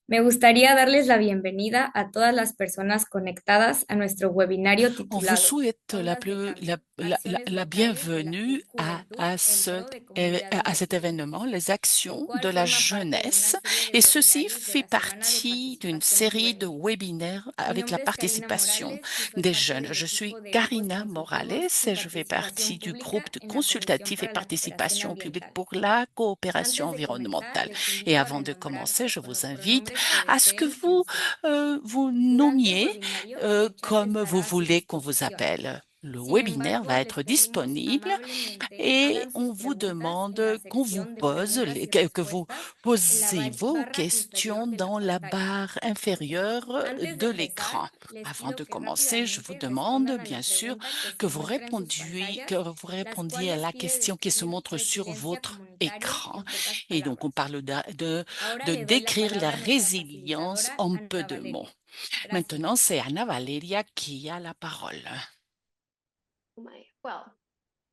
Me gustaría darles la bienvenida a todas las personas conectadas a nuestro webinario On vous titulado souhaite Aulas de Cambio, acciones la locales de la bienvenue juventud en pro de comunidades à cet indígenas, événement, les el actions cual de la forma parte de una jeunesse. serie de Et ceci webinarios de fait la Semana de partie d'une Participación série de Juvenil. webinaires Mi avec la nombre es Karina participation Morales y soy des parte jeunes. del Je suis equipo de grupos Karina Morales consultivos y et je fais participación partie du pública groupe de en la Comisión consultatif et para la Cooperación participation publique Ambiental. pour la coopération Antes de comenzar, environnementale. les Et invito a avant de commencer, renombrarse je con vous los invite pronombres que à ce que deseen en su uso. vous Durante el nommiez webinario, el chat comme vous estará a su voulez qu'on vous disposición. appelle. Le Sin webinaire embargo, va les être pedimos disponible amablemente et hagan on sus vous preguntas en la demande qu'on vous sección de pose, preguntas y que vous respuestas en la posez vos barra questions inferior de la dans la pantalla. barre inférieure Antes de de empezar, l'écran. les Avant de pido que commencer, je vous rápidamente demande, respondan a bien la sûr, pregunta que se muestra en sus que pantallas, vous las répondiez à cuales la pide question qui se describir montre sur resiliencia votre comunitaria écran. en pocas Et donc, on palabras. parle Ahora de le doy la décrire la palabra a nuestra résilience facilitadora, en peu Ana de mots. Valeria. Gracias. Maintenant, c'est Anna Valeria qui a la parole. Well,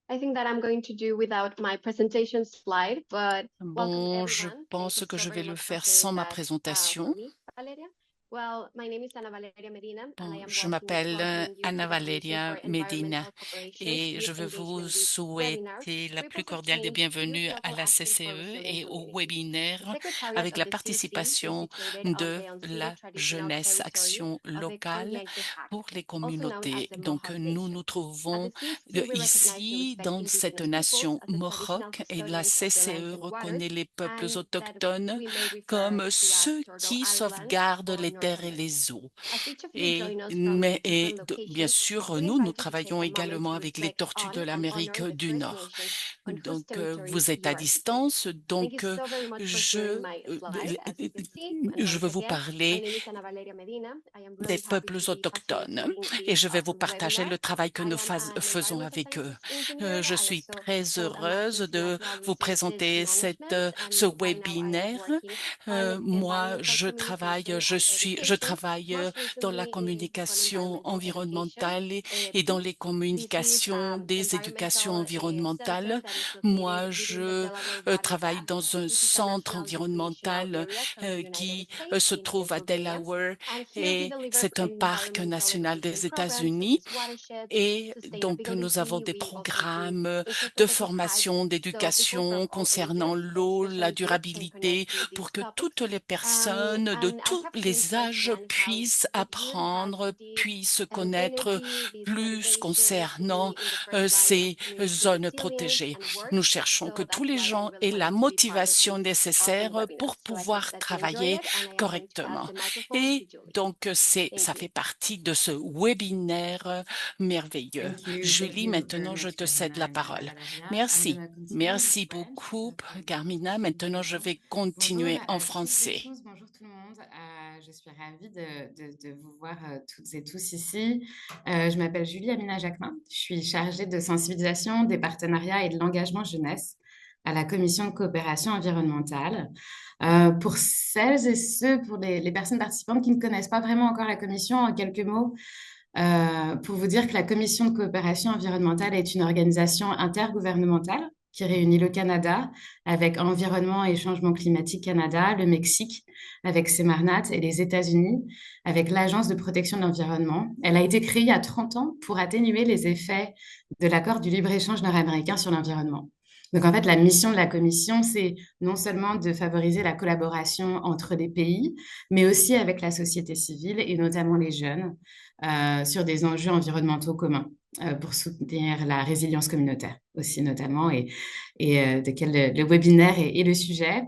I think that I'm going to do without my presentation slide, but welcome Bon, je everyone. Thank you pense que so je very vais le much for faire sans sharing ma that for présentation. me, Valeria. Well, my name is Ana Valeria Medina, and I Bon, am je m'appelle welcoming you Anna to the Commission Valeria for Medina Environmental Cooperation et je Youth veux vous Engagement Week webinar, souhaiter la plus Ripples of cordiale des Change, Youth bienvenues à Local la Action for CCE Resilient et au Communities. The webinaire Secretariat avec of la the CC is participation situated on de the ancestral la traditional jeunesse territory action of the locale Kanien'kehá:ka, pour les also known as communautés. the Donc, Mohawk nous Nation. nous At the trouvons CC, we recognize and ici respect dans cette indigenous peoples nation as the traditional Mohawk et la custodians of the lands CCE and waters, reconnaît les peuples and that autochtones we may refer comme to as ceux Turtle qui Island sauvegardent or les North terres et America. les eaux. As each of you Et, join us from mais, different bien locations, sûr, we nous invite you to take travaillons a moment également to avec les reflect tortues de on and l'Amérique honor the du First Nord. Nations on whose Donc, vous territories êtes you à are speaking. distance, Thank you donc so very much for hearing my slide. As you can see, and je once vais vous again, my parler name is Ana Valeria Medina. I am des really happy peuples to be autochtones facilitating et this je vais vous awesome partager webinar. le travail que I nous am an faisons environmental avec eux. scientist engineer. Je I suis also très hold a heureuse master's in de natural vous resources présenter management, ce and right now I am webinaire. working on Moi, environmental communication and je education, travaille most dans la recently in on communication environmental education. environnementale et dans THEAD. les This is communications des éducations environmental center environnementales. that is located Moi, within the je Delaware Valley travaille Gap. dans un This is a centre national recreational environnemental area from the United qui States se in trouve à Pennsylvania. Delaware And here we et deliver c'est un parc environmental national education des programs such États-Unis. as watersheds, Et donc, nous avons sustainability. des We also do programmes de interfaith hikes, formation, so people d'éducation from all concernant ages, l'eau, la social groups can durabilité, connect to these pour que toutes topics. les personnes de And I tous have seen les âges firsthand how puissent the youth have apprendre, this puissent connaître energy, this plus motivation to concernant be in the first line of ces community zones resilience protégées. and work. Nous cherchons que So tous that's les why I gens really aient la wanted to be part of motivation this awesome nécessaire webinar. pour So I hope pouvoir that you enjoy travailler it, and I am going to pass correctement. the microphone to Et Julie. donc, Thank ça you. fait partie de ce webinaire merveilleux. Thank Julie, you very maintenant, je much, te cède Karina la and parole. Valeria. I'm Merci. gonna continue in Merci French beaucoup, pour que Carmina. je Maintenant, comprenne je bien. vais Bonjour continuer en à toutes et français. tous, bonjour tout le monde. Je suis ravie de vous voir toutes et tous ici. Je m'appelle Julie Amina Jacquemin. Je suis chargée de sensibilisation, des partenariats et de l'engagement jeunesse à la Commission de coopération environnementale. Pour celles et ceux, pour les personnes participantes qui ne connaissent pas vraiment encore la Commission, en quelques mots, pour vous dire que la Commission de coopération environnementale est une organisation intergouvernementale qui réunit le Canada avec Environnement et Changement climatique Canada, le Mexique avec Semarnat et les États-Unis avec l'Agence de protection de l'environnement. Elle a été créée il y a 30 ans pour atténuer les effets de l'accord du libre-échange nord-américain sur l'environnement. Donc en fait, la mission de la Commission, c'est non seulement de favoriser la collaboration entre les pays, mais aussi avec la société civile et notamment les jeunes sur des enjeux environnementaux communs pour soutenir la résilience communautaire aussi notamment et de quel le webinaire est le sujet.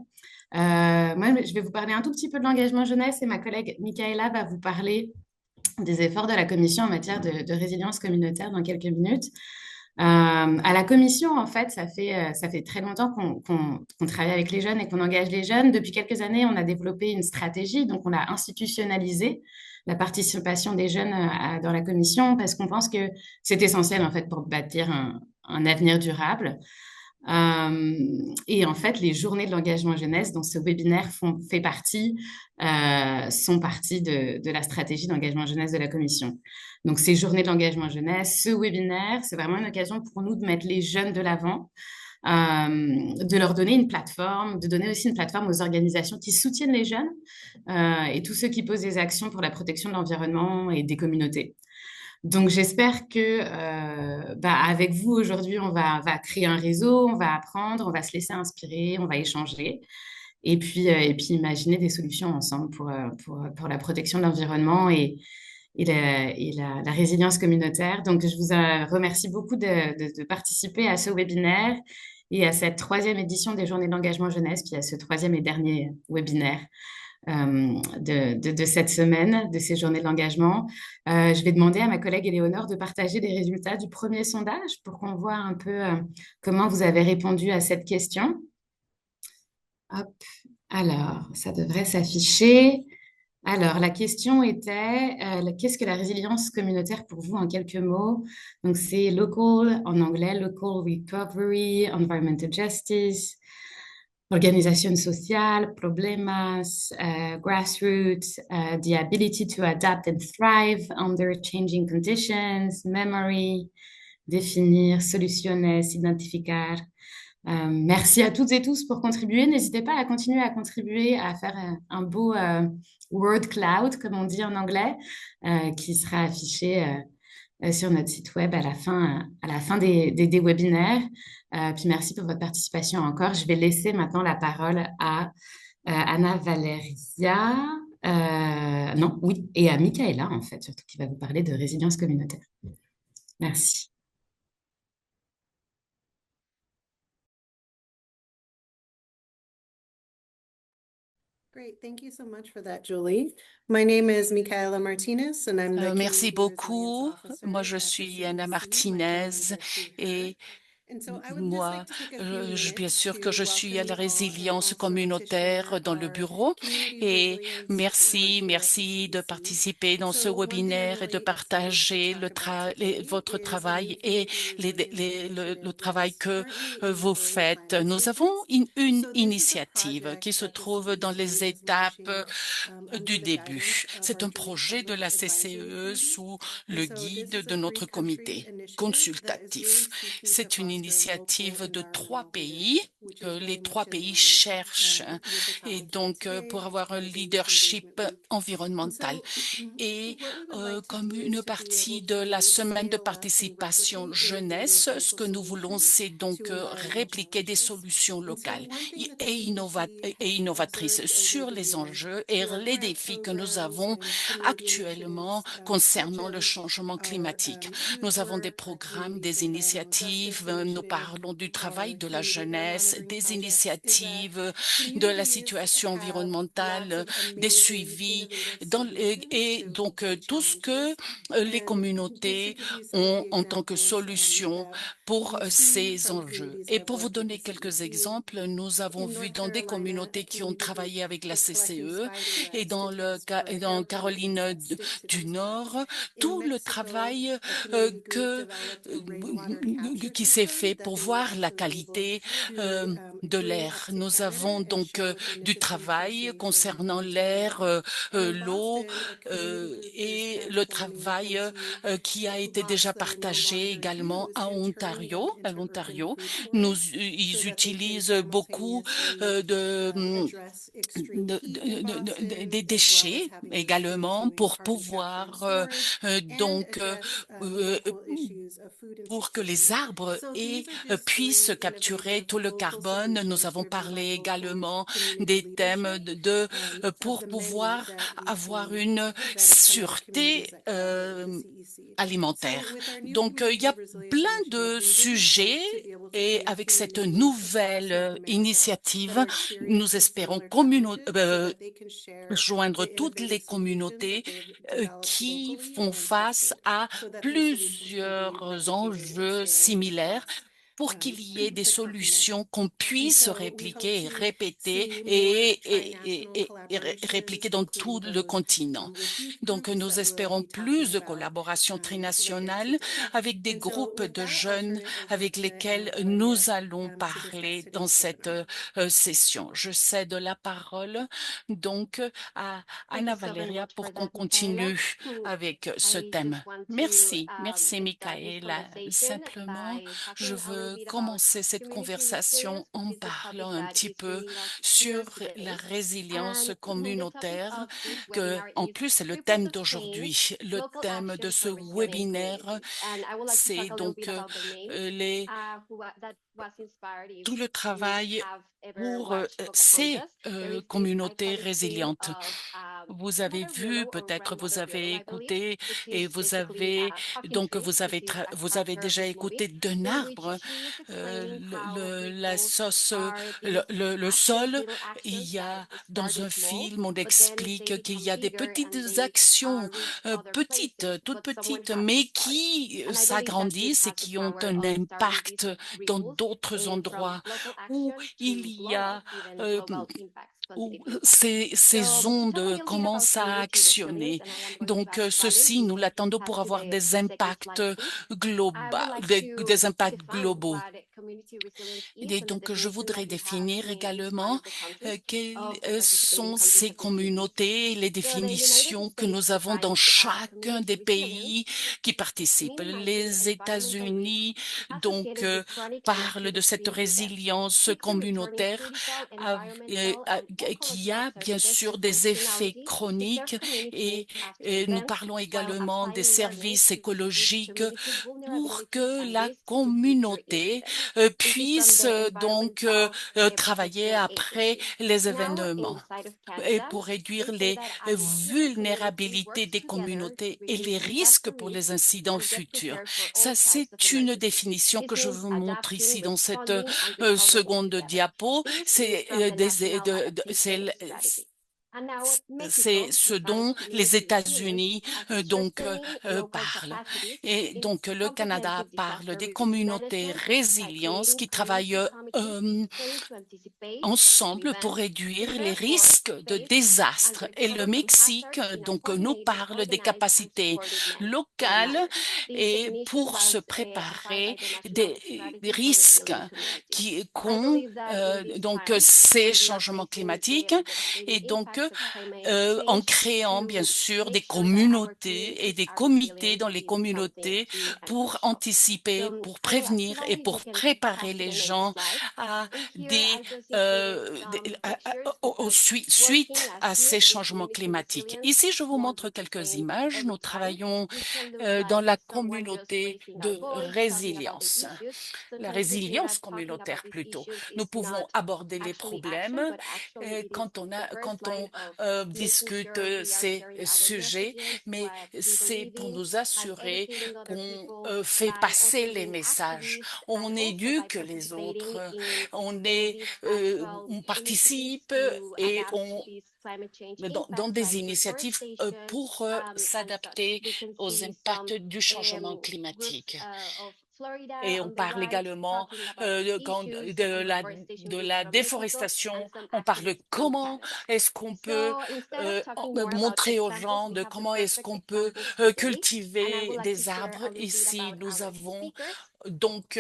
Moi, je vais vous parler un tout petit peu de l'engagement jeunesse et ma collègue Michaela va vous parler des efforts de la Commission en matière de résilience communautaire dans quelques minutes. À la Commission, en fait, ça fait très longtemps qu'on travaille avec les jeunes et qu'on engage les jeunes. Depuis quelques années, on a développé une stratégie, donc on a institutionnalisé la participation des jeunes dans la Commission parce qu'on pense que c'est essentiel, en fait, pour bâtir un avenir durable. Et en fait, les journées de l'engagement jeunesse dont ce webinaire sont partie de la stratégie d'engagement jeunesse de la Commission. Donc, ces journées de l'engagement jeunesse, ce webinaire, c'est vraiment une occasion pour nous de mettre les jeunes de l'avant, de leur donner une plateforme, de donner aussi une plateforme aux organisations qui soutiennent les jeunes et tous ceux qui posent des actions pour la protection de l'environnement et des communautés. Donc, j'espère que avec vous aujourd'hui, va créer un réseau, on va apprendre, on va se laisser inspirer, on va échanger et puis imaginer des solutions ensemble pour la protection de l'environnement et la résilience communautaire. Donc, je vous remercie beaucoup de participer à ce webinaire et à cette troisième édition des Journées de l'engagement jeunesse, puis à ce troisième et dernier webinaire de cette semaine, de ces Journées de l'engagement. Je vais demander à ma collègue Éléonore de partager les résultats du premier sondage pour qu'on voit un peu comment vous avez répondu à cette question. Hop. Alors, ça devrait s'afficher. Alors, la question était, qu'est-ce que la résilience communautaire pour vous en quelques mots? Donc, c'est local en anglais, local recovery, environmental justice, organisation sociale, problemas, grassroots, the ability to adapt and thrive under changing conditions, memory, définir, soluciones, identificar. Merci à toutes et tous pour contribuer. N'hésitez pas à continuer à contribuer, à faire un beau word cloud, comme on dit en anglais, qui sera affiché sur notre site web à la fin des webinaires. Puis merci pour votre participation encore. Je vais laisser maintenant la parole à Anna Valeria, non, oui, et à Michaela, en fait, surtout qui va vous parler de résilience communautaire. Merci. Great. Thank you so much for that, Julie. My name is Michaela Martinez, and I'm the Merci Community Resilience beaucoup. Officer Moi, je at suis Anna CCBC. Martinez et moi, bien sûr que je suis à la résilience communautaire dans le bureau et merci de participer dans ce webinaire et de partager votre travail et le travail que vous faites. Nous avons une initiative qui se trouve dans les étapes du début. C'est un projet de la CCE sous le guide de notre comité consultatif. C'est une initiative de 3 pays que les 3 pays cherchent et donc pour avoir un leadership environnemental. Et comme une partie de la semaine de participation jeunesse, ce que nous voulons, c'est donc répliquer des solutions locales et innovatrices sur les enjeux et les défis que nous avons actuellement concernant le changement climatique. Nous avons des programmes, des initiatives, nous parlons du travail de la jeunesse, des initiatives, de la situation environnementale, des suivis, et donc tout ce que les communautés ont en tant que solution pour ces enjeux. Et pour vous donner quelques exemples, nous avons vu dans des communautés qui ont travaillé avec la CCE et dans Caroline du Nord, tout le travail qui s'est fait pour voir la qualité de l'air. Nous avons donc du travail concernant l'air, l'eau et le travail qui a été déjà partagé également à l'Ontario. Ils utilisent beaucoup des déchets également pour pouvoir pour que les arbres puissent capturer tout le carbone. Nous avons parlé également des thèmes pour pouvoir avoir une sûreté alimentaire. Donc, il y a plein de sujets et avec cette nouvelle initiative, nous espérons joindre toutes les communautés qui font face à plusieurs enjeux similaires pour qu'il y ait des solutions qu'on puisse répliquer et répéter et répliquer dans tout le continent. Donc, nous espérons plus de collaboration trinationale avec des groupes de jeunes avec lesquels nous allons parler dans cette session. Je cède la parole donc à Anna Valeria pour qu'on continue avec ce thème. Merci, Michaela. Simplement, je veux commencer cette conversation en parlant un petit peu sur la résilience communautaire, que en plus c'est le thème d'aujourd'hui. Le thème de ce webinaire, c'est donc tout le travail pour ces communautés résilientes. Vous avez vu, peut-être vous avez écouté et vous avez déjà écouté d'un arbre la sauce, le sol. Il y a dans un film, on explique qu'il y a des petites actions, toutes petites, mais qui s'agrandissent et qui ont un impact dans d'autres endroits où il y a où ces ondes commencent à actionner. Donc, ceci, nous l'attendons pour avoir des impacts des impacts globaux. Et donc, je voudrais définir également quelles sont ces communautés, les définitions que nous avons dans chacun des pays qui participent. Les États-Unis, donc, parlent de cette résilience communautaire qui a bien sûr des effets chroniques et nous parlons également des services écologiques pour que la communauté puisse donc travailler après les événements et pour réduire les vulnérabilités des communautés et les risques pour les incidents futurs. Ça, c'est une définition que je vous montre ici dans cette seconde diapo. C'est ce dont les États-Unis parlent. Et donc le Canada parle des communautés résilience qui travaillent ensemble pour réduire les risques de désastres. Et le Mexique, donc, nous parle des capacités locales et pour se préparer des risques qu'ont donc ces changements climatiques et donc en créant bien sûr des communautés et des comités dans les communautés pour anticiper, pour prévenir et pour préparer les gens à suite à ces changements climatiques. Ici, je vous montre quelques images. Nous travaillons dans la communauté de résilience, la résilience communautaire plutôt. Nous pouvons aborder les problèmes quand on discute ces sujets, mais c'est pour nous assurer qu'on fait passer les messages. On éduque les autres, on participe et dans des initiatives pour s'adapter aux impacts du changement climatique. Et on parle également de la déforestation. On parle comment est-ce qu'on peut montrer aux gens de comment est-ce qu'on peut cultiver des arbres. Ici, nous avons donc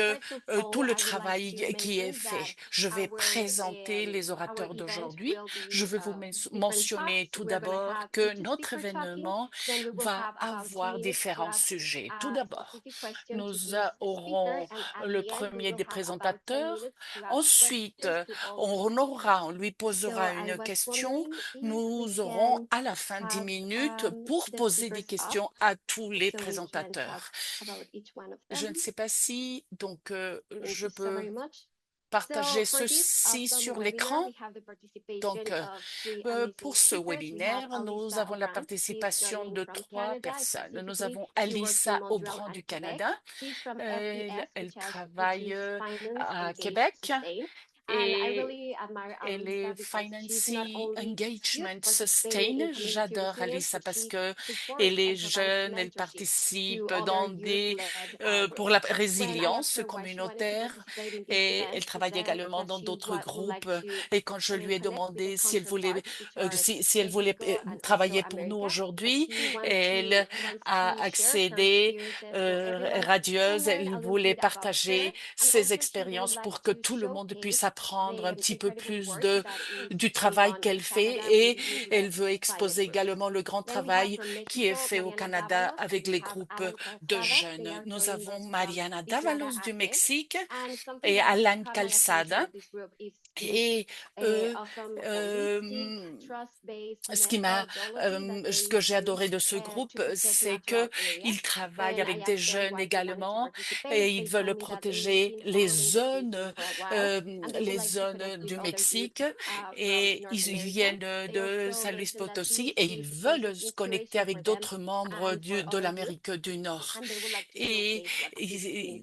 tout le travail qui est fait. Je vais présenter les orateurs d'aujourd'hui. Je vais vous mentionner tout d'abord que notre événement va avoir différents sujets. Tout d'abord, nous aurons le premier des présentateurs. Ensuite, on lui posera une question. Nous aurons à la fin 10 minutes pour poser des questions à tous les présentateurs. Je ne sais pas si donc je peux partager ceci sur l'écran. Donc, pour ce webinaire, nous avons la participation de 3 personnes. Nous avons Alissa Aubran du Canada. Elle travaille à Québec. Et elle est Financing Engagement Sustain. J'adore Alissa parce que elle est jeune, elle participe pour la résilience communautaire et elle travaille également dans d'autres groupes. Et quand je lui ai demandé si elle voulait, travailler pour nous aujourd'hui, elle a accédé radieuse. Elle voulait partager ses expériences pour que tout le monde puisse apprendre apprendre un petit peu plus du travail qu'elle fait et elle veut exposer également le grand travail qui est fait au Canada avec les groupes de jeunes. Nous avons Mariana Davalos du Mexique et Alan Calzada. Et eux, ce que j'ai adoré de ce groupe, c'est que ils travaillent avec des jeunes également et ils veulent protéger les zones du Mexique et ils viennent de San Luis Potosí et ils veulent se connecter avec d'autres membres de l'Amérique du Nord. Et, ils-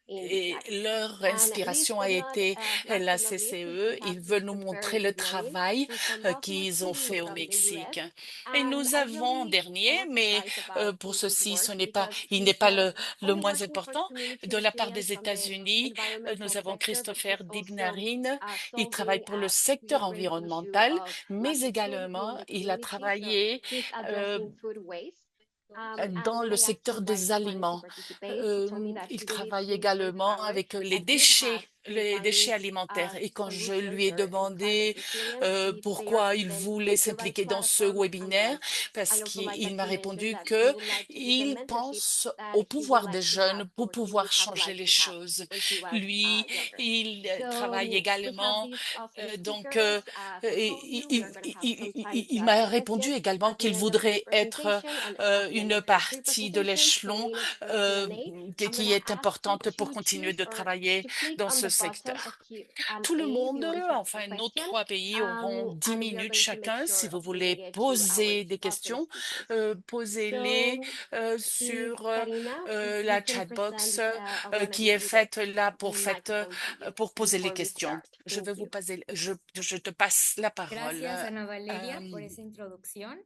et leur inspiration a été la CCE. Ils veulent nous montrer le travail qu'ils ont fait au Mexique. Et nous avons en dernier, mais pour ceci, il n'est pas le moins important, de la part des États-Unis, nous avons Christopher Dignarin. Il travaille pour le secteur environnemental, mais également il a travaillé euh, dans le secteur des aliments. Il travaille également avec les déchets alimentaires. Et quand je lui ai demandé pourquoi il voulait s'impliquer dans ce webinaire, parce qu'il m'a répondu que il pense au pouvoir des jeunes pour pouvoir changer les choses. Lui, il travaille également, il m'a répondu également qu'il voudrait être une partie de l'échelon qui est importante pour continuer de travailler dans ce secteur. Tout le monde, enfin nos 3 pays auront 10 minutes chacun. Si vous voulez poser des questions, posez-les sur la chatbox qui est faite là pour poser les questions. Je te passe la parole. Gracias, Ana Valeria, por esa introducción.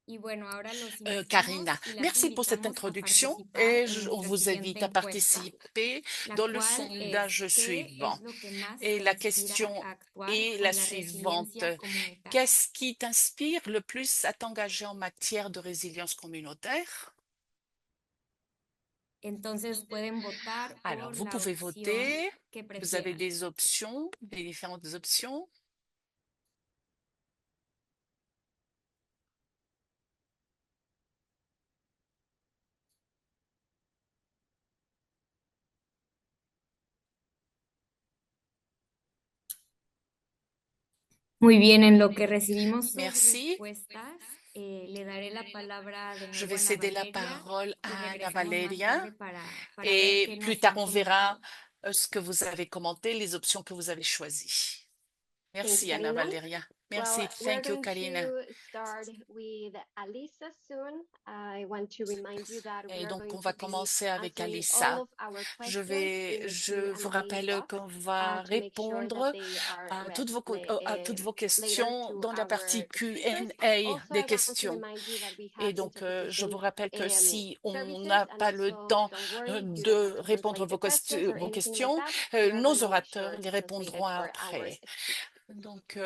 Y bueno, ahora los Karina, invitamos y las merci pour cette invitamos a introduction participar et en on nuestra vous siguiente invite à encuesta, participer la dans le cual es, sondage ¿qué suivant. es lo que más Et te la inspira question a actuar est por la la suivante. resiliencia comunitaria? Qu'est-ce qui t'inspire le plus à t'engager en matière de résilience communautaire? Entonces pueden votar Alors, por vous la pouvez opción voter. que Vous avez prefieran. des options, des différentes options. Muy bien, en lo que recibimos sus Merci. respuestas, le daré la palabra de Je nuevo vais a Ana céder la Valeria parole y à Ana regresamos más Valeria. tarde para ver Et qué plus nos tard, han on verra comentado. ce que vous avez commenté, les options que vous avez choisies. Thank you, Merci, Ana Karina. Valeria. Well, Merci. we're Thank you, going Karina. to start with Alisa soon. I want to remind you that we Et are donc, going on to va be commencer avec answering all Alissa. of our questions in the Je vous Q&A rappelle box qu'on va to make sure that répondre they are à read à toutes vos later questions to dans la partie our speakers. Q&A Also, des I want to questions. remind you that we Et have donc, je interpretation vous rappelle que si on services n'a and pas le also temps don't worry, you don't have de to répondre translate the questions or vos anything like questions, that. We are nos gonna make orateurs sure les to translate it répondront for our après. speakers. Donc,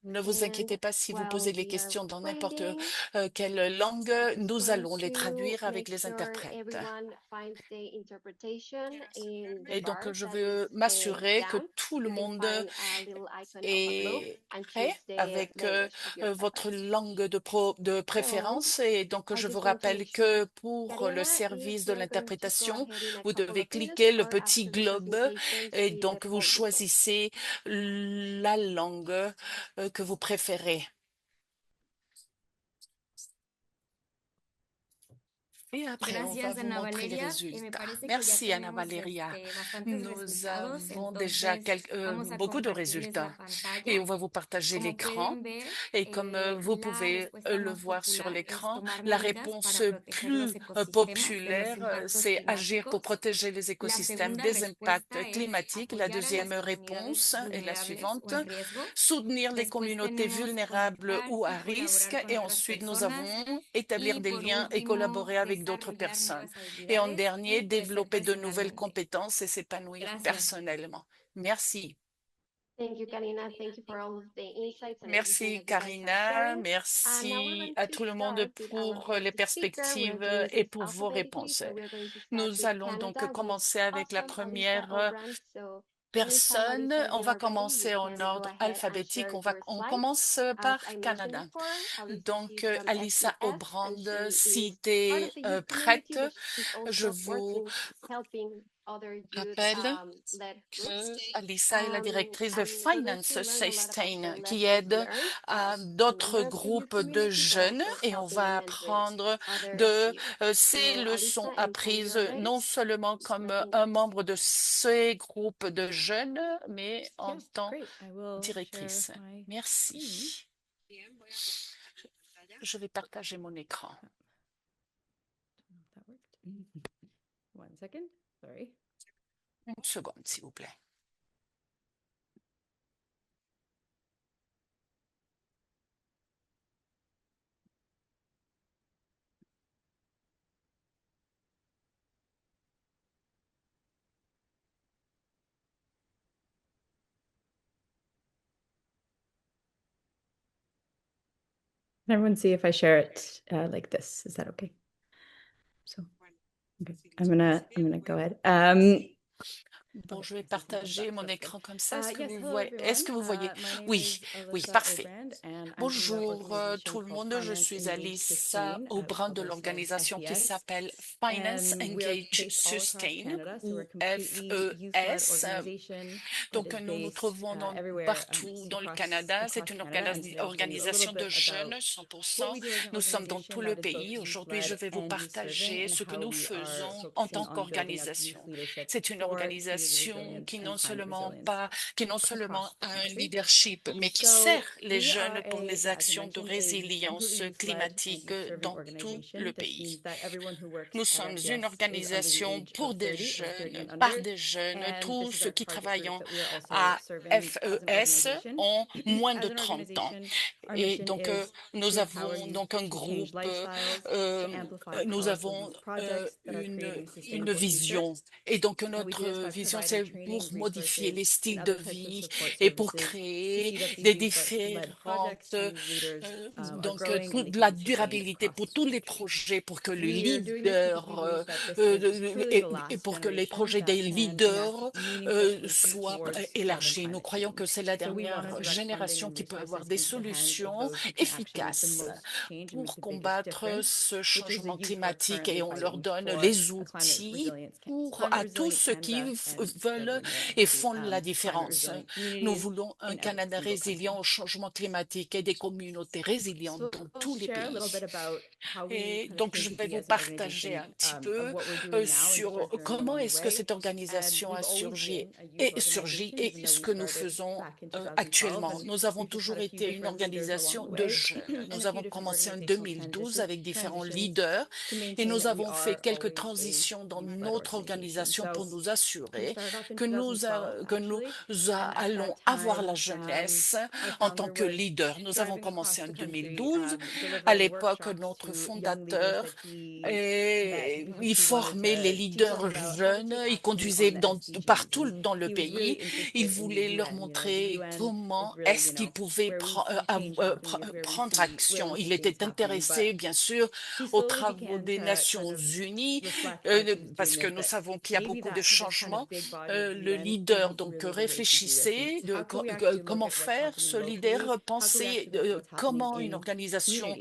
ne vous And inquiétez pas si vous while posez les we are questions dans n'importe waiting, quelle langue, I'm just nous going allons les to traduire avec make les sure interprètes. everyone finds the interpretation in the Et donc, bar je that is veux m'assurer que down. tout le You can monde find a little icon of a globe est and prêt choose the avec language of your votre preference. langue de So préférence. Et donc, I je vous just want to rappelle make sure, que pour le Karina, if service de you're going to go l'interprétation, ahead in a vous couple devez of minutes cliquer le or petit after the globe presentations, et we let donc vous all you go. choisissez la langue que vous préférez. Et après, on va Gracias, vous Ana montrer les Valeria. Me résultats. parece que ya Merci, Anna tenemos Valeria. bastantes Nous resultados, avons déjà entonces vamos a beaucoup de compartirles la résultats pantalla. et on va vous partager Como l'écran. pueden ver, Et comme vous la pouvez respuesta le más voir sur popular es l'écran, tomar la medidas réponse para proteger los plus ecosistemas de los populaire, impactos c'est agir pour climáticos. protéger les La écosystèmes segunda des impacts respuesta es climatiques. La apoyar a deuxième las comunidades réponse est la vulnerables o suivante, en riesgo. soutenir les Después communautés tenemos vulnérables conectar ou à y risque. colaborar con Et otras ensuite, nous personas. avons établir Y des por liens et último, collaborer avec d'autres desarrollar personnes. nuevas Et en habilidades dernier, y développer crecer de nouvelles personalmente. compétences et s'épanouir Gracias. personnellement. Merci. Thank you, Karina. Thank you for all of the insights and everything Merci that you guys are Karina, sharing. Now we're merci going à to tout le monde start with our pour les first speaker. We're perspectives doing et this pour vos alphabetically, réponses. so we're going to start Nous with allons donc Canada with commencer avec la awesome Alisa première Obran. So personnes. On va commencer en ordre alphabétique. On commence par Canada. Donc, Alissa Obrand, si tu es prête, je vous rappelle que Alissa est la directrice de Finance Sustain qui aide à d'autres groupes de jeunes et on va apprendre de ces leçons apprises non seulement comme un membre de ces groupes de jeunes, mais en tant que directrice. Merci. Je vais partager mon écran. Une seconde, s'il vous plaît. Everyone see if I share it like this. Is that okay? So, okay. I'm gonna go ahead. Bon, je vais partager mon écran comme ça. Est-ce que vous voyez? Est-ce que vous voyez? Oui, oui, parfait. Bonjour tout le monde, je suis Alissa Aubrin de l'organisation qui s'appelle Finance Engage Sustain ou FES. Donc nous nous trouvons partout dans le Canada. C'est une organisation de jeunes 100%. Nous sommes dans tout le pays. Aujourd'hui, je vais vous partager ce que nous faisons en tant qu'organisation. C'est une organisation qui non seulement a un leadership, mais qui sert les jeunes pour les actions de résilience climatique dans tout le pays. Nous sommes une organisation pour des jeunes, par des jeunes, tous ceux qui travaillent à FES ont moins de 30 ans. Et donc, nous avons donc un groupe, nous avons une vision. Et donc, notre vision, c'est pour modifier les styles de vie et pour créer des différentes, de la durabilité pour tous les projets, pour que les leaders, et pour que les projets des leaders soient élargis. Nous croyons que c'est la dernière génération qui peut avoir des solutions efficaces pour combattre ce changement climatique et on leur donne les outils à tous ceux qui veulent et font la différence. Nous voulons un Canada résilient au changement climatique et des communautés résilientes dans tous les pays. Et donc, je vais vous partager un petit peu sur comment est-ce que cette organisation a surgi et ce que nous faisons actuellement. Nous avons toujours été une organisation de jeunes. Nous avons commencé en 2012 avec différents leaders et nous avons fait quelques transitions dans notre organisation pour nous assurer que nous allons avoir la jeunesse en tant que leader. Nous avons commencé en 2012. À l'époque, notre fondateur, il formait les leaders jeunes, il conduisait partout dans le pays. Il voulait leur montrer comment est-ce qu'ils pouvaient prendre action. Il était intéressé, bien sûr, aux travaux des Nations Unies, parce que nous savons qu'il y a beaucoup de changements. Le leader donc réfléchissait de comment faire. Ce leader pensait comment une organisation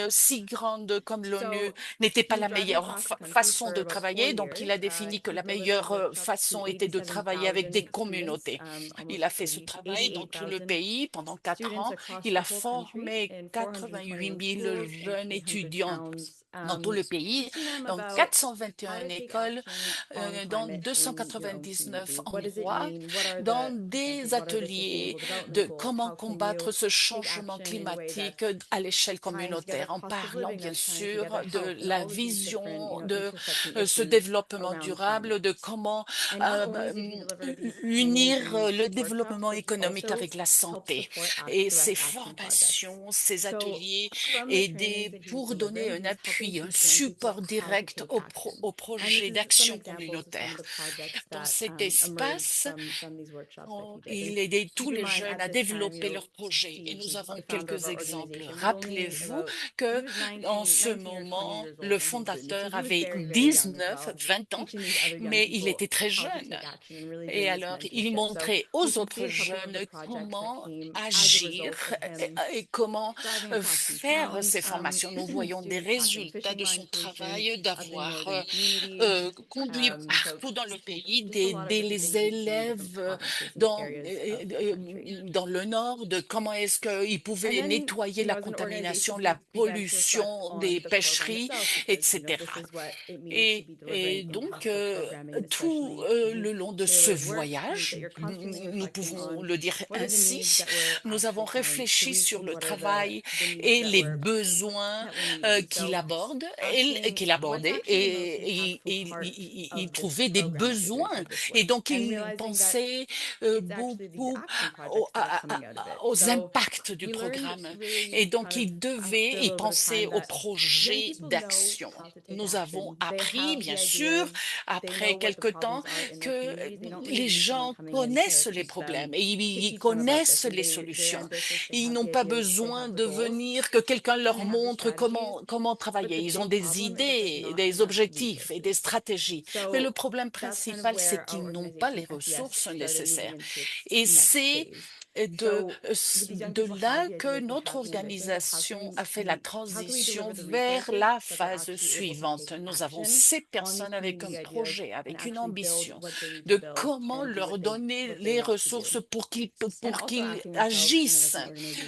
si grande comme l'ONU n'était pas la meilleure façon de travailler. Donc, il a défini que la meilleure façon était de travailler avec des communautés. Il a fait ce travail dans tout le pays pendant 4 ans. Il a formé 88 000 jeunes étudiants dans tout le pays, dans 421 écoles, dans 299 endroits, dans des ateliers de comment combattre ce changement climatique à l'échelle communautaire, en parlant bien sûr de la vision de ce développement durable, de comment unir le développement économique avec la santé. Et ces formations, ces ateliers aider pour donner un appui, un support direct aux projets d'action communautaire. Donc, dans cet espace, il aidait tous les jeunes à développer leurs projets. Et nous avons quelques exemples. Rappelez-vous que en ce moment, le fondateur avait 19, 20 ans, mais il était très jeune. Et alors, il montrait aux autres jeunes comment agir et comment faire ces formations. Nous voyons des résultats de son travail d'avoir conduit partout dans le pays, d'aider les élèves dans le nord, de comment est-ce qu'ils pouvaient nettoyer la contamination, la pollution des pêcheries, etc. Et donc, tout le long de ce voyage, nous pouvons le dire ainsi, nous avons réfléchi sur le travail et les besoins qu'il aborde, qu'il abordait, et il trouvait des besoins. Et donc, il pensait beaucoup aux impacts du programme. Et donc, il pensait au projet d'action. Nous avons appris, bien sûr, après quelque temps, que les gens connaissent les problèmes et ils connaissent les solutions. Ils n'ont pas besoin de venir, que quelqu'un leur montre comment travailler. Ils ont des idées, des objectifs et des stratégies. Mais le problème principal, c'est qu'ils n'ont pas les ressources nécessaires. Et c'est de là que notre organisation a fait la transition vers la phase suivante. Nous avons ces personnes avec un projet, avec une ambition de comment leur donner les ressources pour qu'ils agissent,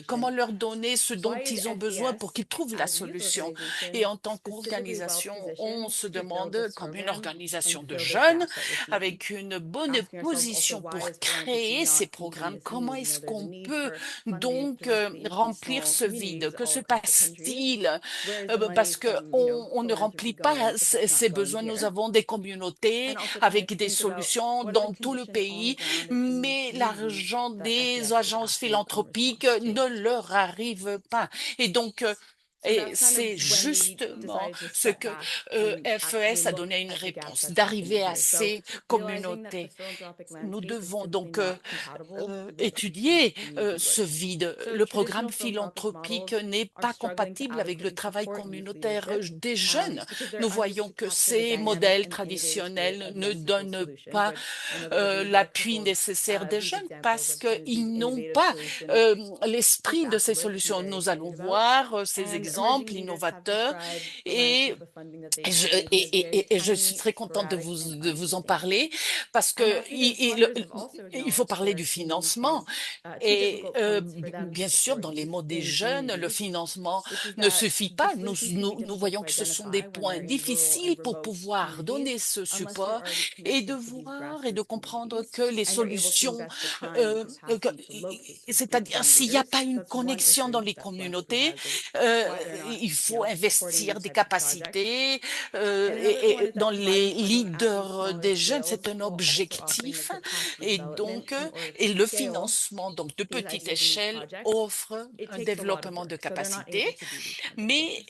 comment leur donner ce dont ils ont besoin pour qu'ils trouvent la solution. Et en tant qu'organisation, on se demande, comme une organisation de jeunes, avec une bonne position pour créer ces programmes, comment est-ce qu'on peut donc remplir ce vide? Que se passe-t-il? Parce qu'on ne remplit pas ces besoins. Nous avons des communautés avec des solutions dans tout le pays, mais l'argent des agences philanthropiques ne leur arrive pas. Et donc, et c'est justement ce que FES a donné une réponse, d'arriver à ces communautés. Nous devons donc étudier ce vide. Le programme philanthropique n'est pas compatible avec le travail communautaire des jeunes. Nous voyons que ces modèles traditionnels ne donnent pas l'appui nécessaire des jeunes parce qu'ils n'ont pas l'esprit de ces solutions. Nous allons voir ces exemples innovateurs et je suis très contente de vous en parler parce que il faut parler du financement et bien sûr dans les mots des jeunes, le financement ne suffit pas. Nous voyons que ce sont des points difficiles pour pouvoir donner ce support et de voir et de comprendre que les solutions, c'est-à-dire s'il n'y a pas une connexion dans les communautés, il faut investir des capacités et dans les leaders des jeunes, c'est un objectif et donc et le financement donc de petite échelle offre un développement de capacités, mais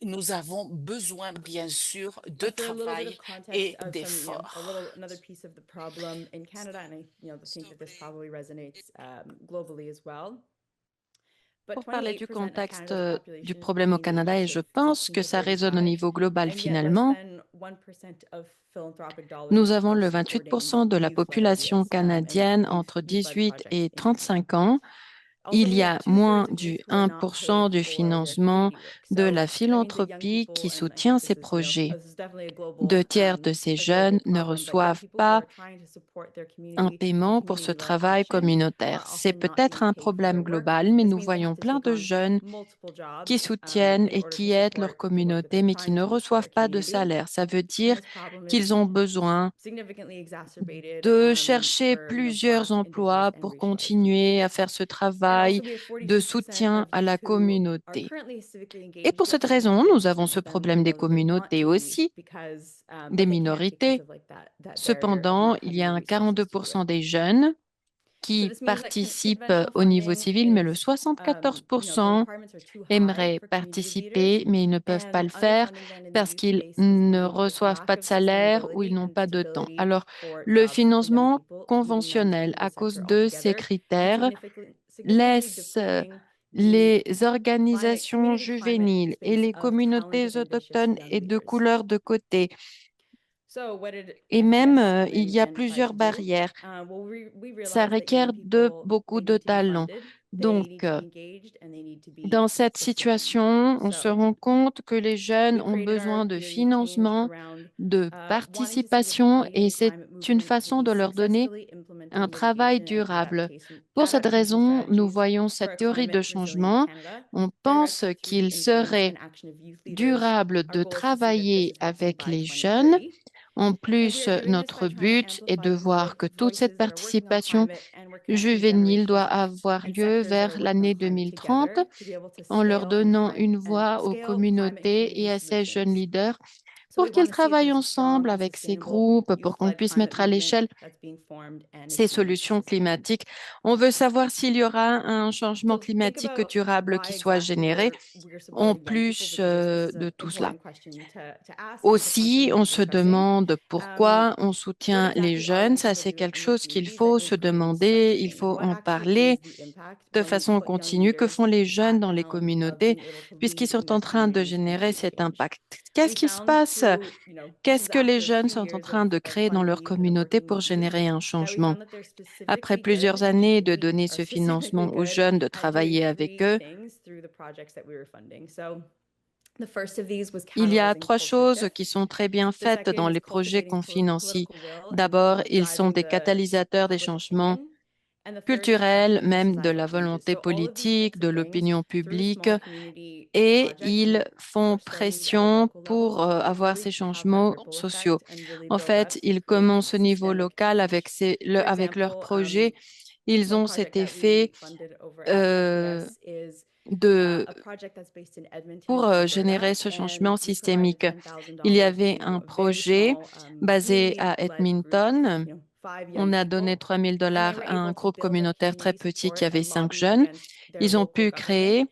nous avons besoin bien sûr de travail et d'efforts. Pour parler du contexte du problème au Canada, et je pense que ça résonne au niveau global finalement, nous avons le 28% de la population canadienne entre 18 et 35 ans. Il y a moins du 1% du financement de la philanthropie qui soutient ces projets. 2 tiers de ces jeunes ne reçoivent pas un paiement pour ce travail communautaire. C'est peut-être un problème global, mais nous voyons plein de jeunes qui soutiennent et qui aident leur communauté, mais qui ne reçoivent pas de salaire. Ça veut dire qu'ils ont besoin de chercher plusieurs emplois pour continuer à faire ce travail de soutien à la communauté. Et pour cette raison, nous avons ce problème des communautés aussi, des minorités. Cependant, il y a 42% des jeunes qui participent au niveau civil, mais le 74% aimeraient participer, mais ils ne peuvent pas le faire parce qu'ils ne reçoivent pas de salaire ou ils n'ont pas de temps. Alors, le financement conventionnel, à cause de ces critères, laisse les organisations juvéniles et les communautés autochtones et de couleur de côté. Et même, il y a plusieurs barrières. Ça requiert de beaucoup de talent. Donc, dans cette situation, on se rend compte que les jeunes ont besoin de financement, de participation, et c'est une façon de leur donner un travail durable. Pour cette raison, nous voyons cette théorie de changement. On pense qu'il serait durable de travailler avec les jeunes. En plus, notre but est de voir que toute cette participation juvénile doit avoir lieu vers l'année 2030 en leur donnant une voix aux communautés et à ces jeunes leaders pour qu'ils travaillent ensemble avec ces groupes, pour qu'on puisse mettre à l'échelle ces solutions climatiques. On veut savoir s'il y aura un changement climatique durable qui soit généré en plus de tout cela. Aussi, on se demande pourquoi on soutient les jeunes. Ça, c'est quelque chose qu'il faut se demander, il faut en parler de façon continue. Que font les jeunes dans les communautés puisqu'ils sont en train de générer cet impact? Qu'est-ce qui se passe? Qu'est-ce que les jeunes sont en train de créer dans leur communauté pour générer un changement? Après plusieurs années de donner ce financement aux jeunes, de travailler avec eux, il y a trois choses qui sont très bien faites dans les projets qu'on financie. D'abord, ils sont des catalysateurs des changements culturels, même de la volonté politique, de l'opinion publique, et ils font pression pour avoir ces changements sociaux. En fait, ils commencent au niveau local avec, avec leurs projets. Ils ont cet effet pour générer ce changement systémique. Il y avait un projet basé à Edmonton. On a donné $3 000 à un groupe communautaire très petit qui avait 5 jeunes. Ils ont pu créer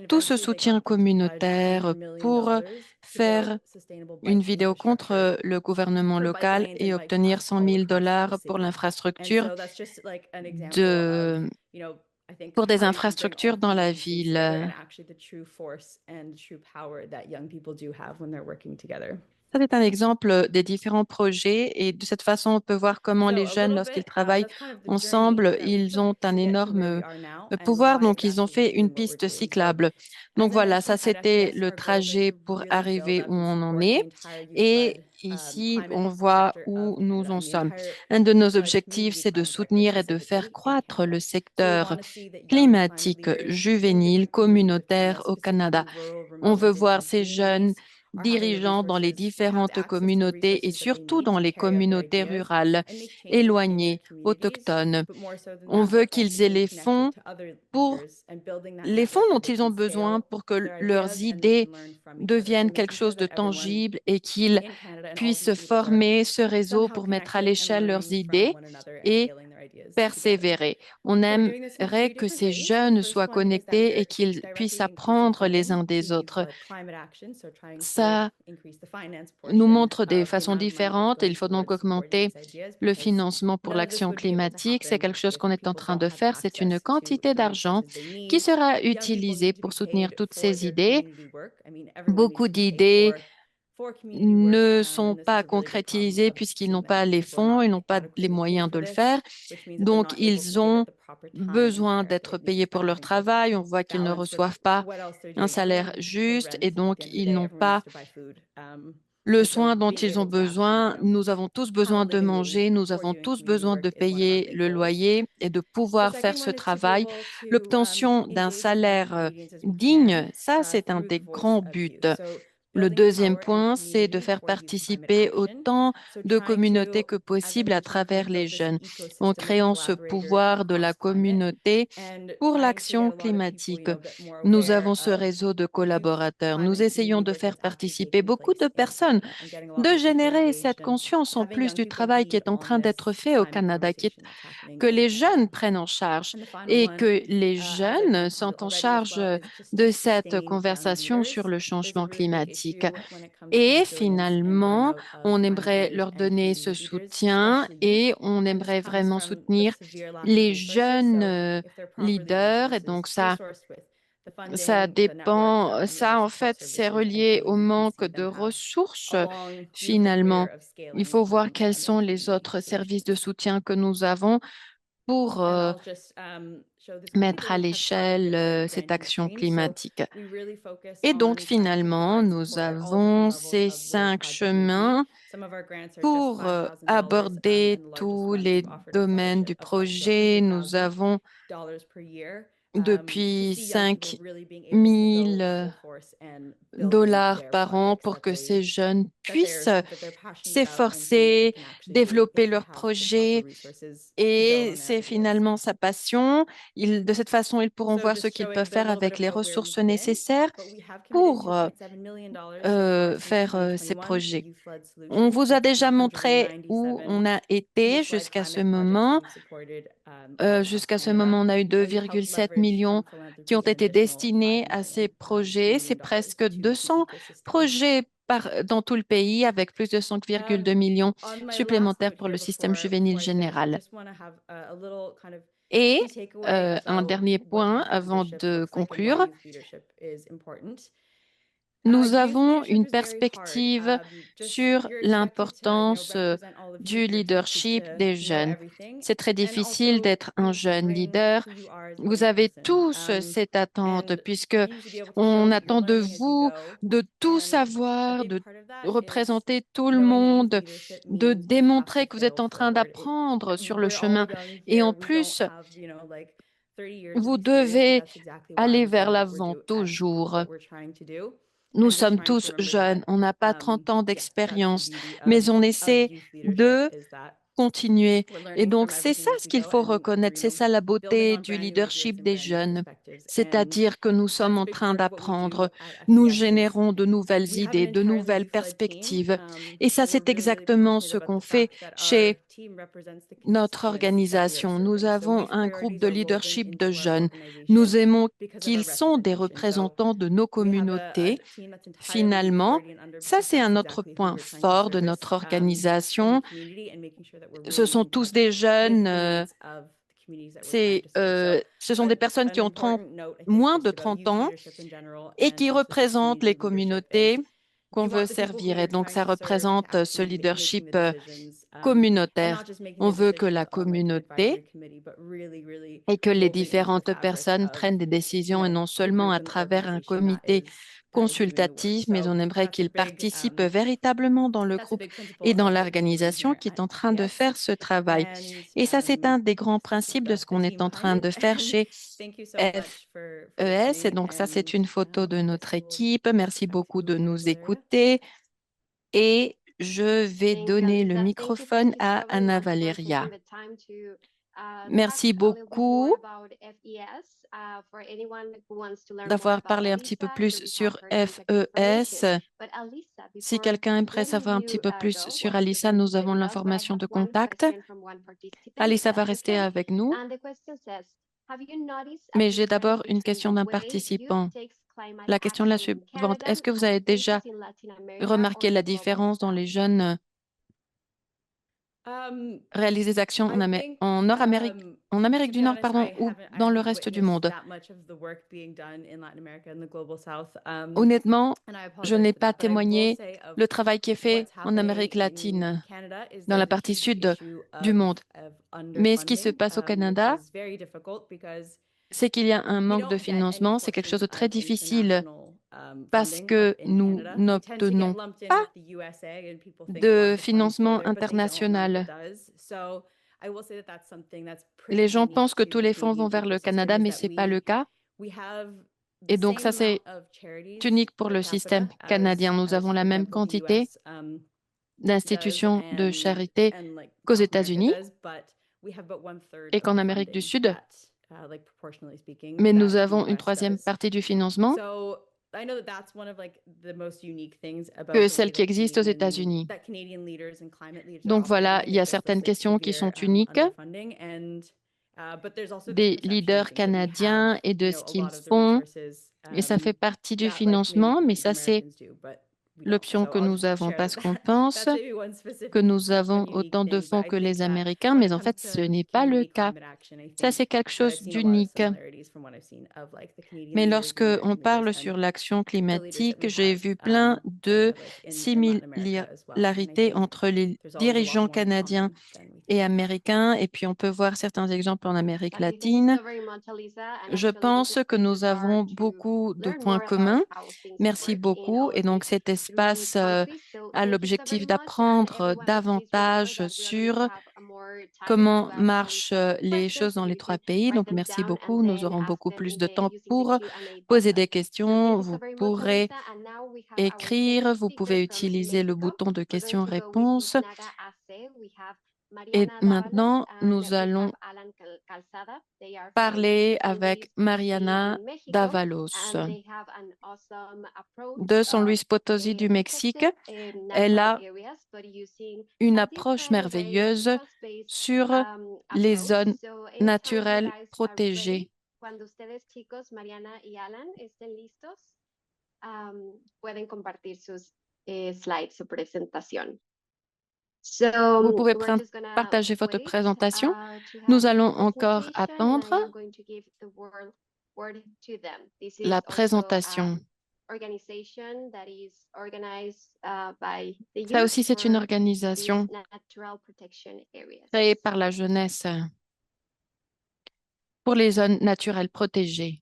tout ce soutien communautaire pour faire une vidéo contre le gouvernement local et obtenir $100 000 pour l'infrastructure pour des infrastructures dans la ville. Ça, c'est un exemple des différents projets et de cette façon, on peut voir comment les jeunes, lorsqu'ils travaillent ensemble, ils ont un énorme pouvoir. Donc, ils ont fait une piste cyclable. Donc, voilà, ça, c'était le trajet pour arriver où on en est. Et ici, on voit où nous en sommes. Un de nos objectifs, c'est de soutenir et de faire croître le secteur climatique juvénile communautaire au Canada. On veut voir ces jeunes dirigeants dans les différentes communautés et surtout dans les communautés rurales, éloignées, autochtones. On veut qu'ils aient les fonds dont ils ont besoin pour que leurs idées deviennent quelque chose de tangible et qu'ils puissent former ce réseau pour mettre à l'échelle leurs idées et persévérer. On aimerait que ces jeunes soient connectés et qu'ils puissent apprendre les uns des autres. Ça nous montre des façons différentes et il faut donc augmenter le financement pour l'action climatique. C'est quelque chose qu'on est en train de faire. C'est une quantité d'argent qui sera utilisée pour soutenir toutes ces idées. Beaucoup d'idées ne sont pas concrétisés puisqu'ils n'ont pas les fonds, ils n'ont pas les moyens de le faire. Donc, ils ont besoin d'être payés pour leur travail. On voit qu'ils ne reçoivent pas un salaire juste et donc ils n'ont pas le soin dont ils ont besoin. Nous avons tous besoin de manger, nous avons tous besoin de payer le loyer et de pouvoir faire ce travail. L'obtention d'un salaire digne, ça, c'est un des grands buts. Le deuxième point, c'est de faire participer autant de communautés que possible à travers les jeunes, en créant ce pouvoir de la communauté pour l'action climatique. Nous avons ce réseau de collaborateurs. Nous essayons de faire participer beaucoup de personnes, de générer cette conscience en plus du travail qui est en train d'être fait au Canada, que les jeunes prennent en charge et que les jeunes sont en charge de cette conversation sur le changement climatique. Et finalement, on aimerait leur donner ce soutien et on aimerait vraiment soutenir les jeunes leaders. Et donc, ça dépend, ça en fait, c'est relié au manque de ressources finalement. Il faut voir quels sont les autres services de soutien que nous avons pour mettre à l'échelle cette action climatique. Et donc, finalement, nous avons ces 5 chemins pour aborder tous les domaines du projet. Nous avons depuis 5 000 dollars par an pour que ces jeunes puissent s'efforcer, développer leur projet et c'est finalement sa passion. De cette façon, ils pourront voir ce qu'ils peuvent faire avec les ressources nécessaires pour faire ces projets. On vous a déjà montré où on a été jusqu'à ce moment. Jusqu'à ce moment, on a eu 2,7 millions qui ont été destinés à ces projets. C'est presque 200 projets dans tout le pays avec plus de 5,2 millions supplémentaires pour le système juvénile général. Et un dernier point avant de conclure. Nous avons une perspective sur l'importance du leadership des jeunes. C'est très difficile d'être un jeune leader. Vous avez tous cette attente puisque on attend de vous de tout savoir, de représenter tout le monde, de démontrer que vous êtes en train d'apprendre sur le chemin. Et en plus, vous devez aller vers l'avant toujours. Nous sommes tous jeunes, on n'a pas 30 ans d'expérience, mais on essaie de continuer. Et donc, c'est ça ce qu'il faut reconnaître, c'est ça la beauté du leadership des jeunes, c'est-à-dire que nous sommes en train d'apprendre, nous générons de nouvelles idées, de nouvelles perspectives. Et ça, c'est exactement ce qu'on fait chez notre organisation. Nous avons un groupe de leadership de jeunes. Nous aimons qu'ils sont des représentants de nos communautés. Finalement, ça, c'est un autre point fort de notre organisation. Ce sont tous des jeunes, ce sont des personnes qui ont moins de 30 ans et qui représentent les communautés qu'on veut servir. Et donc, ça représente ce leadership communautaire. On veut que la communauté et que les différentes personnes prennent des décisions et non seulement à travers un comité consultatif, mais on aimerait qu'ils participent véritablement dans le groupe et dans l'organisation qui est en train de faire ce travail. Et ça, c'est un des grands principes de ce qu'on est en train de faire chez FES. Et donc, ça, c'est une photo de notre équipe. Merci beaucoup de nous écouter. Et je vais donner le microphone à Anna Valeria. Merci beaucoup d'avoir parlé un petit peu plus sur FES. Si quelqu'un aimerait savoir un petit peu plus sur Alyssa, nous avons l'information de contact. Alyssa va rester avec nous. Mais j'ai d'abord une question d'un participant. La question est la suivante. Est-ce que vous avez déjà remarqué la différence dans les jeunes réalisent des actions en Amérique du Nord, pardon, ou dans le reste du monde? Honnêtement, je n'ai pas témoigné le travail qui est fait en Amérique latine, dans la partie sud du monde. Mais ce qui se passe au Canada, c'est qu'il y a un manque de financement. C'est quelque chose de très difficile parce que nous n'obtenons pas de financement international. Les gens pensent que tous les fonds vont vers le Canada, mais ce n'est pas le cas. Et donc, ça, c'est unique pour le système canadien. Nous avons la même quantité d'institutions de charité qu'aux États-Unis et qu'en Amérique du Sud, mais nous avons une troisième partie du financement que celle qui existe aux États-Unis. Donc voilà, il y a certaines questions qui sont uniques des leaders canadiens et de ce qu'ils font, et ça fait partie du financement, mais ça, c'est l'option que nous avons parce qu'on pense que nous avons autant de fonds que les Américains, mais en fait, ce n'est pas le cas. Ça, c'est quelque chose d'unique. Mais lorsque on parle sur l'action climatique, j'ai vu plein de similarités entre les dirigeants canadiens et américains, et puis on peut voir certains exemples en Amérique latine. Je pense que nous avons beaucoup de points communs. Merci beaucoup. Et donc cet espace a l'objectif d'apprendre davantage sur comment marchent les choses dans les trois pays. Donc merci beaucoup. Nous aurons beaucoup plus de temps pour poser des questions. Vous pourrez écrire, vous pouvez utiliser le bouton de questions-réponses. Et maintenant, nous allons parler avec Mariana Davalos de San Luis Potosí du Mexique. Elle a une approche merveilleuse sur les zones naturelles protégées. Vous pouvez partager votre présentation. Nous allons encore attendre la présentation. Ça aussi, c'est une organisation créée par la jeunesse pour les zones naturelles protégées.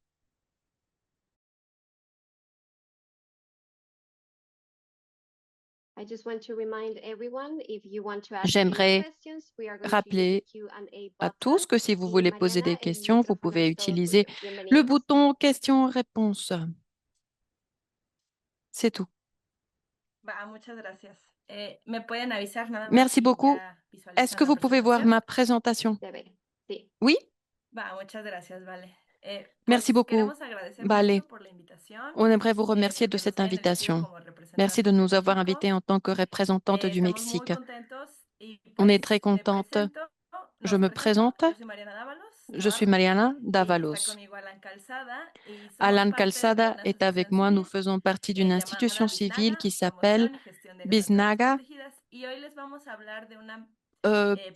J'aimerais rappeler à tous que si vous voulez poser des questions, vous pouvez utiliser le bouton questions-réponses. C'est tout. Merci beaucoup. Est-ce que vous pouvez voir ma présentation? Oui? Merci beaucoup. Vale. On aimerait vous remercier de cette invitation. Merci de nous avoir invités en tant que représentante du Mexique. On est très contente. Je me présente. Je suis Mariana Davalos. Alan Calzada est avec moi. Nous faisons partie d'une institution civile qui s'appelle Biznaga.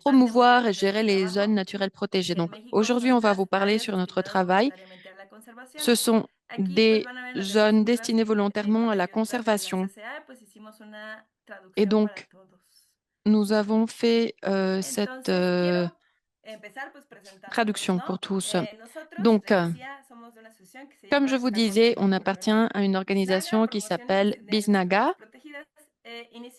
Promouvoir et gérer les zones naturelles protégées. Donc, aujourd'hui, on va vous parler sur notre travail. Ce sont des zones destinées volontairement à la conservation. Et donc, nous avons fait cette traduction pour tous. Donc, comme je vous disais, on appartient à une organisation qui s'appelle Biznaga,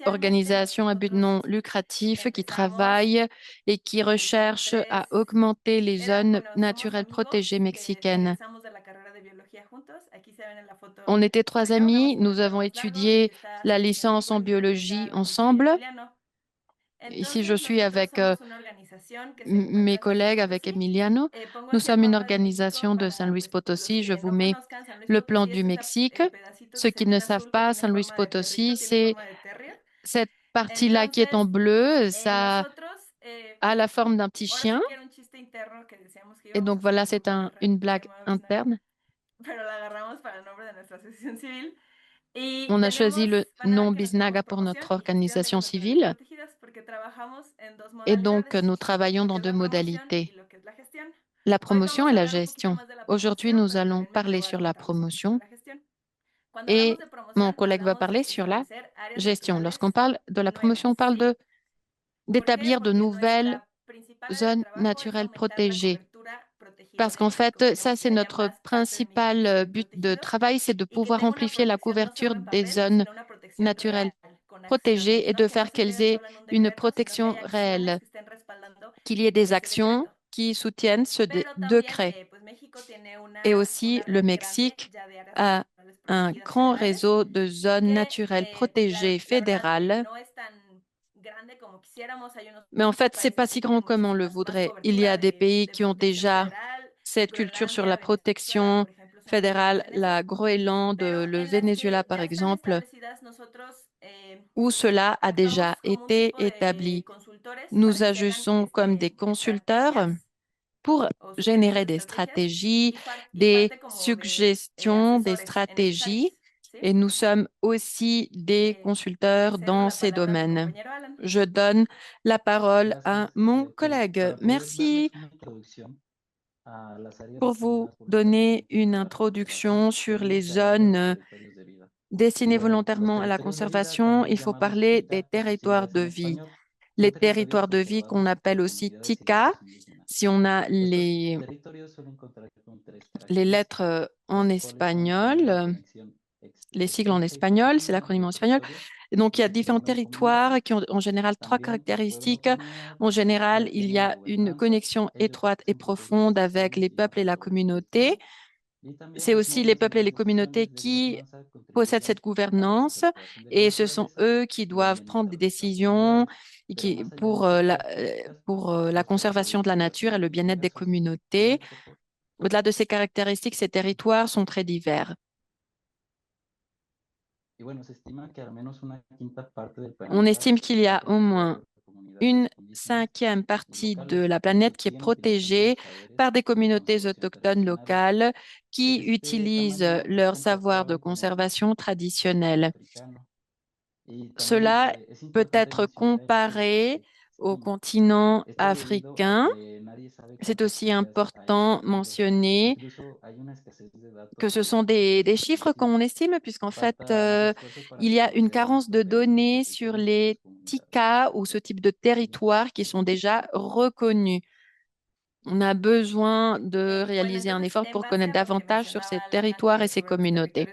organisation à but non lucratif qui travaille et qui recherche à augmenter les zones naturelles protégées mexicaines. On était 3 amis, nous avons étudié la licence en biologie ensemble. Ici, je suis avec mes collègues, avec Emiliano. Nous sommes une organisation de San Luis Potosí. Je vous mets le plan du Mexique. Ceux qui ne savent pas, San Luis Potosí, c'est cette partie-là qui est en bleu. Ça a la forme d'un petit chien. Et donc voilà, c'est une blague interne. On a choisi le nom Biznaga pour notre organisation civile. Et donc, nous travaillons dans 2 modalités, la promotion et la gestion. Aujourd'hui, nous allons parler sur la promotion et mon collègue va parler sur la gestion. Lorsqu'on parle de la promotion, on parle d'établir de nouvelles zones naturelles protégées. Parce qu'en fait, ça, c'est notre principal but de travail, c'est de pouvoir amplifier la couverture des zones naturelles protégées et de faire qu'elles aient une protection réelle, qu'il y ait des actions qui soutiennent ce décret. Et aussi, le Mexique à un grand réseau de zones naturelles protégées fédérales. Mais en fait, c'est pas si grand comme on le voudrait. Il y a des pays qui ont déjà cette culture sur la protection fédérale, la Groenland, le Venezuela par exemple, où cela a déjà été établi. Nous agissons comme des consulteurs pour générer des stratégies, des suggestions, des stratégies, et nous sommes aussi des consulteurs dans ces domaines. Je donne la parole à mon collègue. Merci pour vous donner une introduction sur les zones destinées volontairement à la conservation. Il faut parler des territoires de vie. Les territoires de vie qu'on appelle aussi TICA, si on a les lettres en espagnol, les sigles en espagnol, c'est l'acronyme en espagnol. Et donc, il y a différents territoires qui ont en général trois caractéristiques. En général, il y a une connexion étroite et profonde avec les peuples et la communauté. C'est aussi les peuples et les communautés qui possèdent cette gouvernance et ce sont eux qui doivent prendre des décisions pour la conservation de la nature et le bien-être des communautés. Au-delà de ces caractéristiques, ces territoires sont très divers. On estime qu'il y a au moins une cinquième partie de la planète qui est protégée par des communautés autochtones locales qui utilisent leur savoir de conservation traditionnel. Cela peut être comparé au continent africain. C'est aussi important de mentionner que ce sont des chiffres qu'on estime, puisqu'en fait, il y a une carence de données sur les TICA ou ce type de territoire qui sont déjà reconnus. On a besoin de réaliser un effort pour connaître davantage sur ces territoires et ces communautés.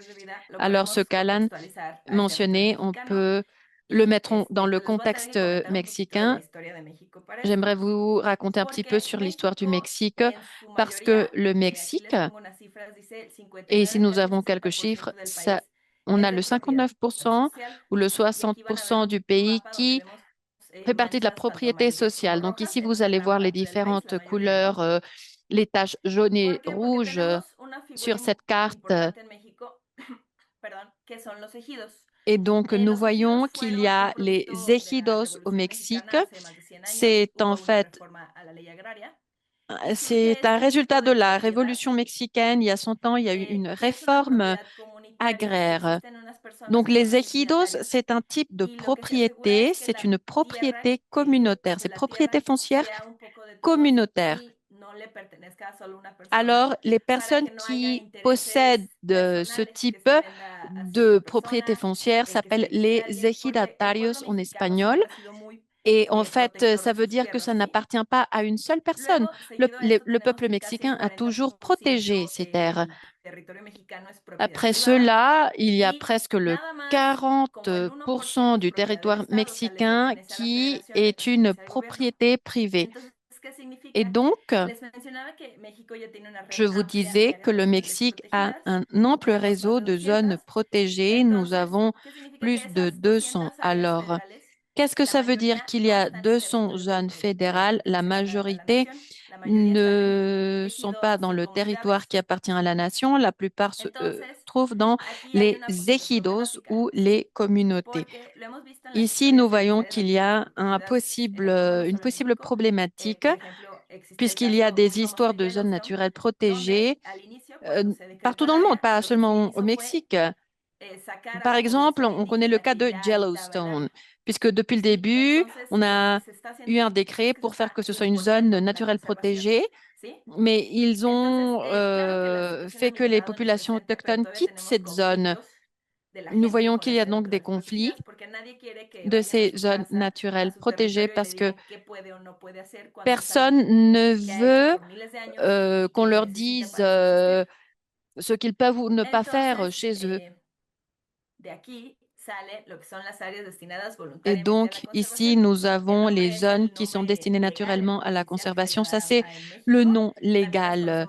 Alors, ce qu'Alan mentionnait, on peut le mettre dans le contexte mexicain. J'aimerais vous raconter un petit peu sur l'histoire du Mexique parce que le Mexique, et ici nous avons quelques chiffres, on a le 59% ou le 60% du pays qui fait partie de la propriété sociale. Donc ici, vous allez voir les différentes couleurs, les taches jaunes et rouges sur cette carte. Et donc, nous voyons qu'il y a les ejidos au Mexique. C'est en fait, c'est un résultat de la révolution mexicaine. Il y a 100 ans, il y a eu une réforme agraire. Donc, les ejidos, c'est un type de propriété, c'est une propriété communautaire, c'est propriété foncière communautaire. Alors, les personnes qui possèdent ce type de propriété foncière s'appellent les ejidatarios en espagnol. Et en fait, ça veut dire que ça n'appartient pas à une seule personne. Le peuple mexicain a toujours protégé ces terres. Après cela, il y a presque le 40% du territoire mexicain qui est une propriété privée. Et donc, je vous disais que le Mexique a un ample réseau de zones protégées. Nous avons plus de 200. Alors, qu'est-ce que ça veut dire qu'il y a 200 zones fédérales? La majorité ne sont pas dans le territoire qui appartient à la nation. La plupart se trouvent dans les ejidos ou les communautés. Ici, nous voyons qu'il y a une possible problématique puisqu'il y a des histoires de zones naturelles protégées partout dans le monde, pas seulement au Mexique. Par exemple, on connaît le cas de Yellowstone, puisque depuis le début, on a eu un décret pour faire que ce soit une zone naturelle protégée, mais ils ont fait que les populations autochtones quittent cette zone. Nous voyons qu'il y a donc des conflits de ces zones naturelles protégées parce que personne ne veut qu'on leur dise ce qu'ils peuvent ou ne pas faire chez eux. Et donc, ici, nous avons les zones qui sont destinées naturellement à la conservation. Ça, c'est le nom légal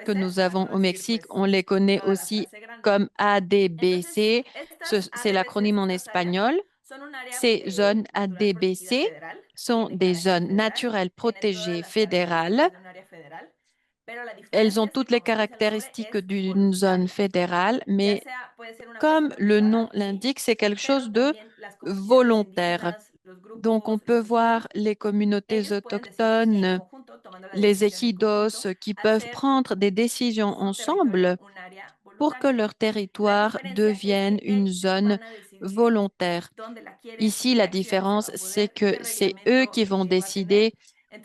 que nous avons au Mexique. On les connaît aussi comme ADBC, c'est l'acronyme en espagnol. Ces zones ADBC sont des zones naturelles protégées fédérales. Elles ont toutes les caractéristiques d'une zone fédérale, mais comme le nom l'indique, c'est quelque chose de volontaire. Donc, on peut voir les communautés autochtones, les ejidos qui peuvent prendre des décisions ensemble pour que leur territoire devienne une zone volontaire. Ici, la différence, c'est que c'est eux qui vont décider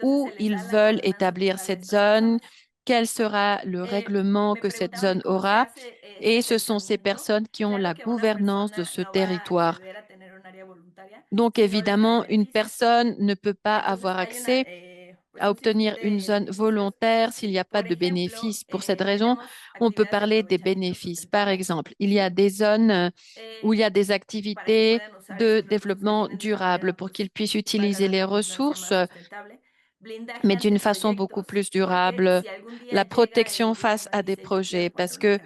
où ils veulent établir cette zone, quel sera le règlement que cette zone aura, et ce sont ces personnes qui ont la gouvernance de ce territoire. Donc, évidemment, une personne ne peut pas avoir accès à obtenir une zone volontaire s'il n'y a pas de bénéfices. Pour cette raison, on peut parler des bénéfices. Par exemple, il y a des zones où il y a des activités de développement durable pour qu'ils puissent utiliser les ressources, mais d'une façon beaucoup plus durable, la protection face à des projets, parce que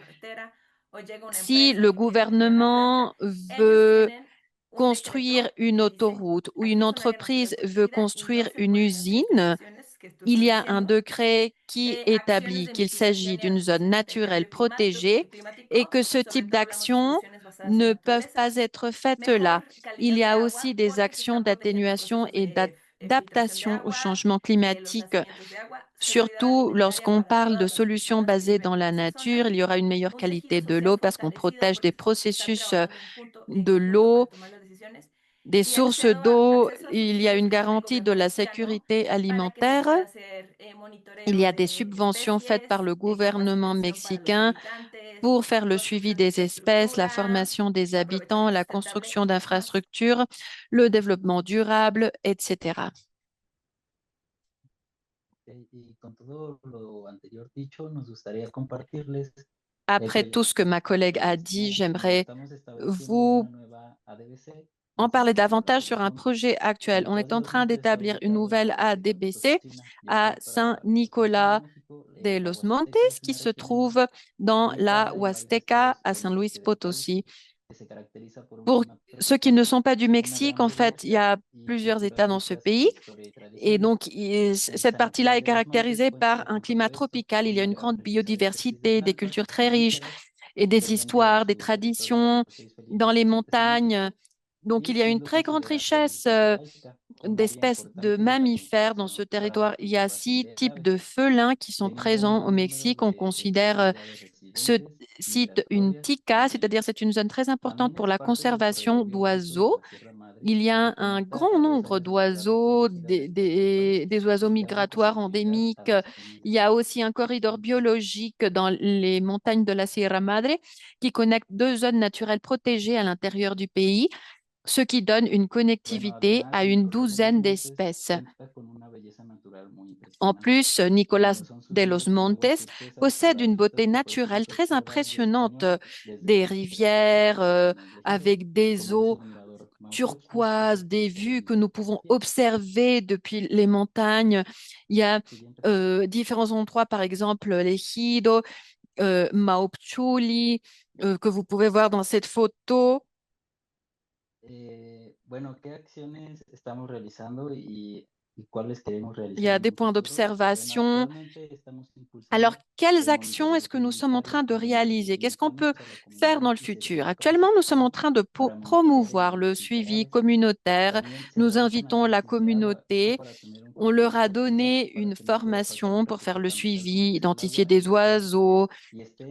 si le gouvernement veut construire une autoroute ou une entreprise veut construire une usine, il y a un décret qui établit qu'il s'agit d'une zone naturelle protégée et que ce type d'actions ne peuvent pas être faites là. Il y a aussi des actions d'atténuation et d'adaptation au changement climatique. Surtout lorsqu'on parle de solutions basées dans la nature, il y aura une meilleure qualité de l'eau parce qu'on protège des processus de l'eau, des sources d'eau, il y a une garantie de la sécurité alimentaire. Il y a des subventions faites par le gouvernement mexicain pour faire le suivi des espèces, la formation des habitants, la construction d'infrastructures, le développement durable, etc. Après tout ce que ma collègue a dit, j'aimerais vous en parler davantage sur un projet actuel. On est en train d'établir une nouvelle ADBC à Saint-Nicolas de los Montes, qui se trouve dans la Huasteca à San Luis Potosí. Pour ceux qui ne sont pas du Mexique, en fait, il y a plusieurs États dans ce pays. Et donc, cette partie-là est caractérisée par un climat tropical. Il y a une grande biodiversité, des cultures très riches et des histoires, des traditions dans les montagnes. Donc, il y a une très grande richesse d'espèces de mammifères dans ce territoire. Il y a 6 types de félins qui sont présents au Mexique. On considère ce site une TICA, c'est-à-dire c'est une zone très importante pour la conservation d'oiseaux. Il y a un grand nombre d'oiseaux, des oiseaux migratoires endémiques. Il y a aussi un corridor biologique dans les montagnes de la Sierra Madre qui connecte 2 zones naturelles protégées à l'intérieur du pays, ce qui donne une connectivité à une douzaine d'espèces. En plus, Nicolas de los Montes possède une beauté naturelle très impressionnante, des rivières avec des eaux turquoises, des vues que nous pouvons observer depuis les montagnes. Il y a différents endroits, par exemple l'Ejido, Maupchuli, que vous pouvez voir dans cette photo. Il y a des points d'observation. Alors, quelles actions est-ce que nous sommes en train de réaliser? Qu'est-ce qu'on peut faire dans le futur? Actuellement, nous sommes en train de promouvoir le suivi communautaire. Nous invitons la communauté. On leur a donné une formation pour faire le suivi, identifier des oiseaux.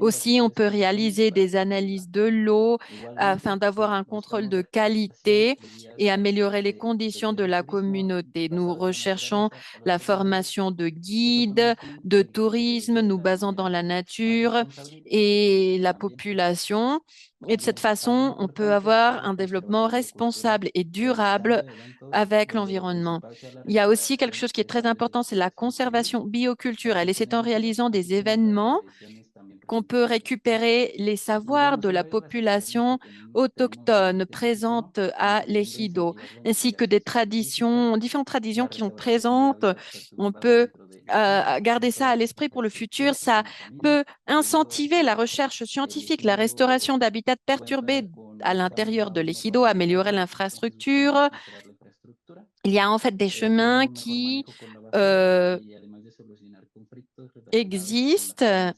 Aussi, on peut réaliser des analyses de l'eau afin d'avoir un contrôle de qualité et améliorer les conditions de la communauté. Nous recherchons la formation de guides, de tourisme, nous basant dans la nature et la population. Et de cette façon, on peut avoir un développement responsable et durable avec l'environnement. Il y a aussi quelque chose qui est très important, c'est la conservation bioculturelle. Et c'est en réalisant des événements qu'on peut récupérer les savoirs de la population autochtone présente à l'Ejido, ainsi que des traditions, différentes traditions qui sont présentes. On peut garder ça à l'esprit pour le futur. Ça peut incentiver la recherche scientifique, la restauration d'habitats perturbés à l'intérieur de l'Ejido, améliorer l'infrastructure. Il y a en fait des chemins qui existent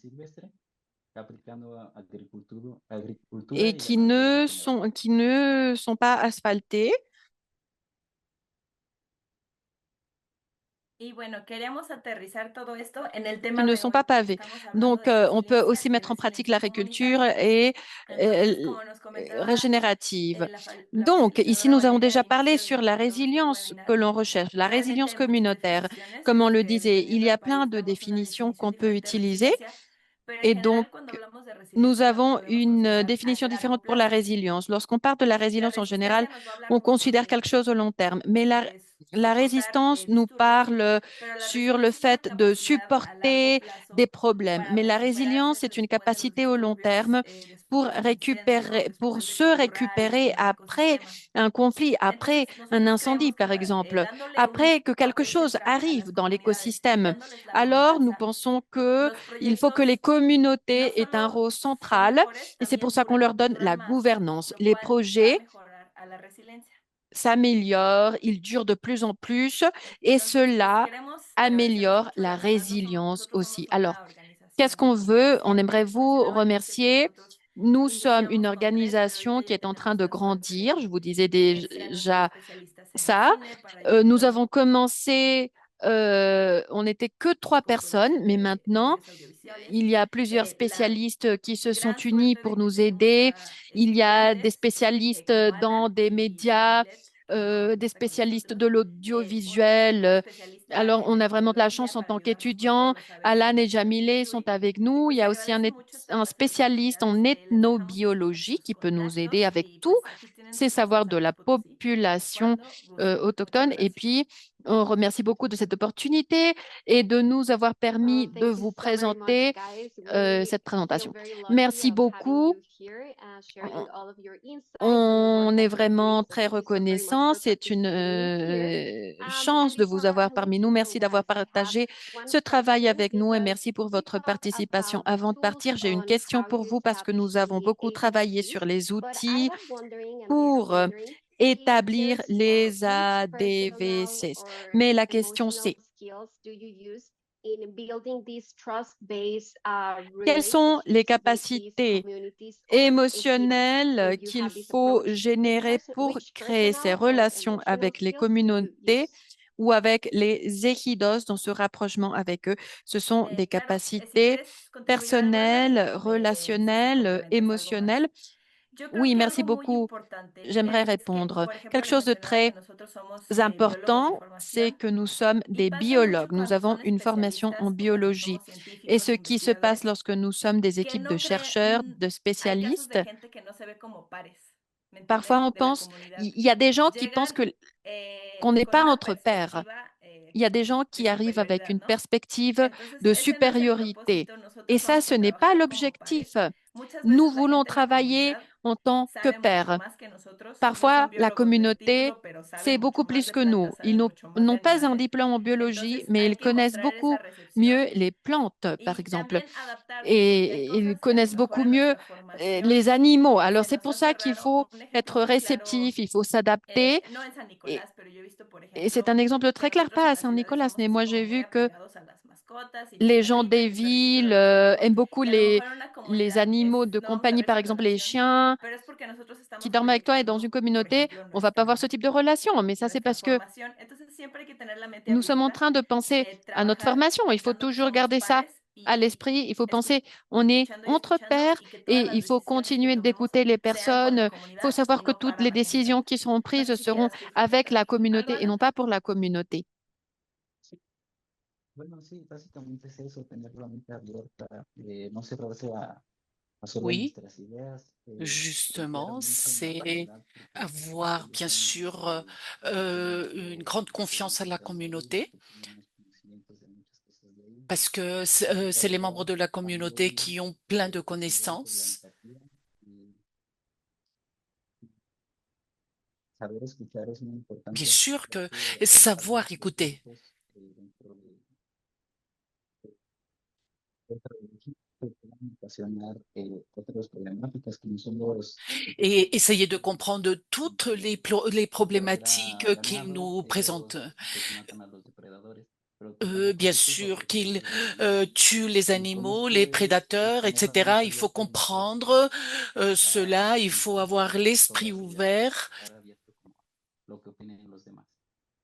et qui ne sont pas asphaltés. Qui ne sont pas pavés. Donc, on peut aussi mettre en pratique l'agriculture et régénérative. Donc, ici, nous avons déjà parlé sur la résilience que l'on recherche, la résilience communautaire. Comme on le disait, il y a plein de définitions qu'on peut utiliser. Et donc, nous avons une définition différente pour la résilience. Lorsqu'on parle de la résilience en général, on considère quelque chose au long terme. Mais la résistance nous parle sur le fait de supporter des problèmes. Mais la résilience, c'est une capacité au long terme pour se récupérer après un conflit, après un incendie, par exemple, après que quelque chose arrive dans l'écosystème. Alors, nous pensons que il faut que les communautés aient un rôle central et c'est pour ça qu'on leur donne la gouvernance. Les projets s'améliorent, ils durent de plus en plus et cela améliore la résilience aussi. Alors, qu'est-ce qu'on veut? On aimerait vous remercier. Nous sommes une organisation qui est en train de grandir. Je vous disais déjà ça. Nous avons commencé, on n'était que 3 personnes, mais maintenant, il y a plusieurs spécialistes qui se sont unis pour nous aider. Il y a des spécialistes dans des médias, des spécialistes de l'audiovisuel. Alors, on a vraiment de la chance en tant qu'étudiants. Alan et Jamilé sont avec nous. Il y a aussi un spécialiste en ethnobiologie qui peut nous aider avec tous ces savoirs de la population autochtone. Et puis, on remercie beaucoup de cette opportunité et de nous avoir permis de vous présenter cette présentation. Merci beaucoup. On est vraiment très reconnaissant. C'est une chance de vous avoir parmi nous. Merci d'avoir partagé ce travail avec nous et merci pour votre participation. Avant de partir, j'ai une question pour vous parce que nous avons beaucoup travaillé sur les outils pour établir les ADVC. Mais la question, c'est quelles sont les capacités émotionnelles qu'il faut générer pour créer ces relations avec les communautés ou avec les équidos dans ce rapprochement avec eux. Ce sont des capacités personnelles, relationnelles, émotionnelles. Oui, merci beaucoup. J'aimerais répondre. Quelque chose de très important, c'est que nous sommes des biologues. Nous avons une formation en biologie. Et ce qui se passe lorsque nous sommes des équipes de chercheurs, de spécialistes, parfois on pense, il y a des gens qui pensent qu'on n'est pas entre pairs. Il y a des gens qui arrivent avec une perspective de supériorité. Et ça, ce n'est pas l'objectif. Nous voulons travailler en tant que pairs. Parfois, la communauté, c'est beaucoup plus que nous. Ils n'ont pas un diplôme en biologie, mais ils connaissent beaucoup mieux les plantes, par exemple, et ils connaissent beaucoup mieux les animaux. Alors, c'est pour ça qu'il faut être réceptif, il faut s'adapter. Et, et c'est un exemple très clair, pas à Saint-Nicolas, mais moi, j'ai vu que les gens des villes aiment beaucoup les animaux de compagnie, par exemple les chiens qui dorment avec toi et dans une communauté, on va pas avoir ce type de relation. Mais ça, c'est parce que nous sommes en train de penser à notre formation. Il faut toujours garder ça à l'esprit. Il faut penser, on est entre pairs et il faut continuer d'écouter les personnes. Il faut savoir que toutes les décisions qui seront prises seront avec la communauté et non pas pour la communauté. Oui, justement, c'est avoir bien sûr une grande confiance à la communauté parce que c'est les membres de la communauté qui ont plein de connaissances. Bien sûr que savoir écouter et essayer de comprendre toutes les problématiques qu'ils nous présentent. Bien sûr qu'ils tuent les animaux, les prédateurs, etc. Il faut comprendre cela, il faut avoir l'esprit ouvert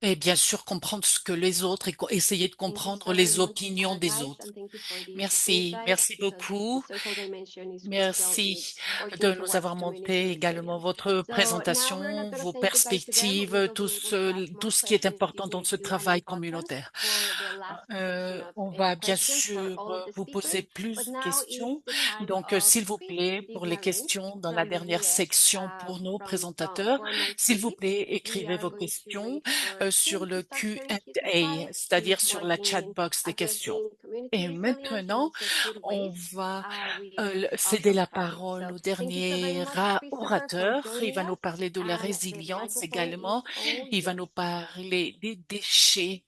et bien sûr comprendre ce que les autres et essayer de Thank you comprendre so very les much, opinions des guys, autres. and thank you for the Merci, insights merci because the beaucoup. social dimension is crucial in Merci working de nous towards avoir community montré également resilience. votre So now we're not présentation, going to vos say goodbye to them. We perspectives, will be able to ask tout more ce qui est questions important dans during ce Q&A travail podcast communautaire. for the last section of On va bien questions for sûr all of the vous speakers. poser But plus de now it's questions. the time Donc, of s'il vous Chris plaît, pour les Dignalin questions dans la from the dernière US, section pour nos from présentateurs, for My s'il vous City. plaît, We écrivez are vos going to questions wait for sur Tim to le start sharing his Q&A, insights. c'est-à-dire He's sur la working chat in box des questions. addressing community Et resilience in maintenant, lots of good on ways va with céder awesome la projects. parole So au thank you so very dernier much, Christopher, for orateur. Il joining va nous us. parler de la And the résilience microphone is également. all Il va nous yours. parler des déchets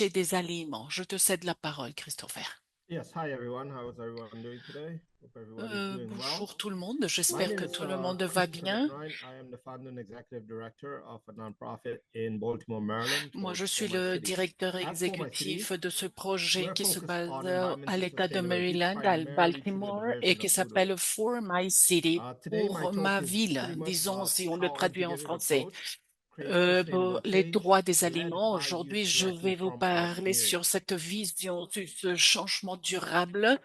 des aliments. Je te cède la parole, Christopher. Yes, hi everyone. How is everyone doing today? Hope everybody's doing well. Bonjour tout le monde, My j'espère name que is tout le monde va Christopher bien. McBride. I am the founder and executive director of a nonprofit in Baltimore, Maryland Moi, called je For suis My le City. directeur At For My City, exécutif de ce projet we're qui se focused base on à environmental l'État de sustainability, Maryland, à primarily through the Baltimore, et diversion qui of food waste. s'appelle For My City, Today, my pour talk ma is ville, pretty much disons about si on le how traduit en Integrated français. Approach creates Pour sustainable les change droits des led aliments, by aujourd'hui, youth je directly vais vous from our parler sur communities. cette vision, sur ce changement durable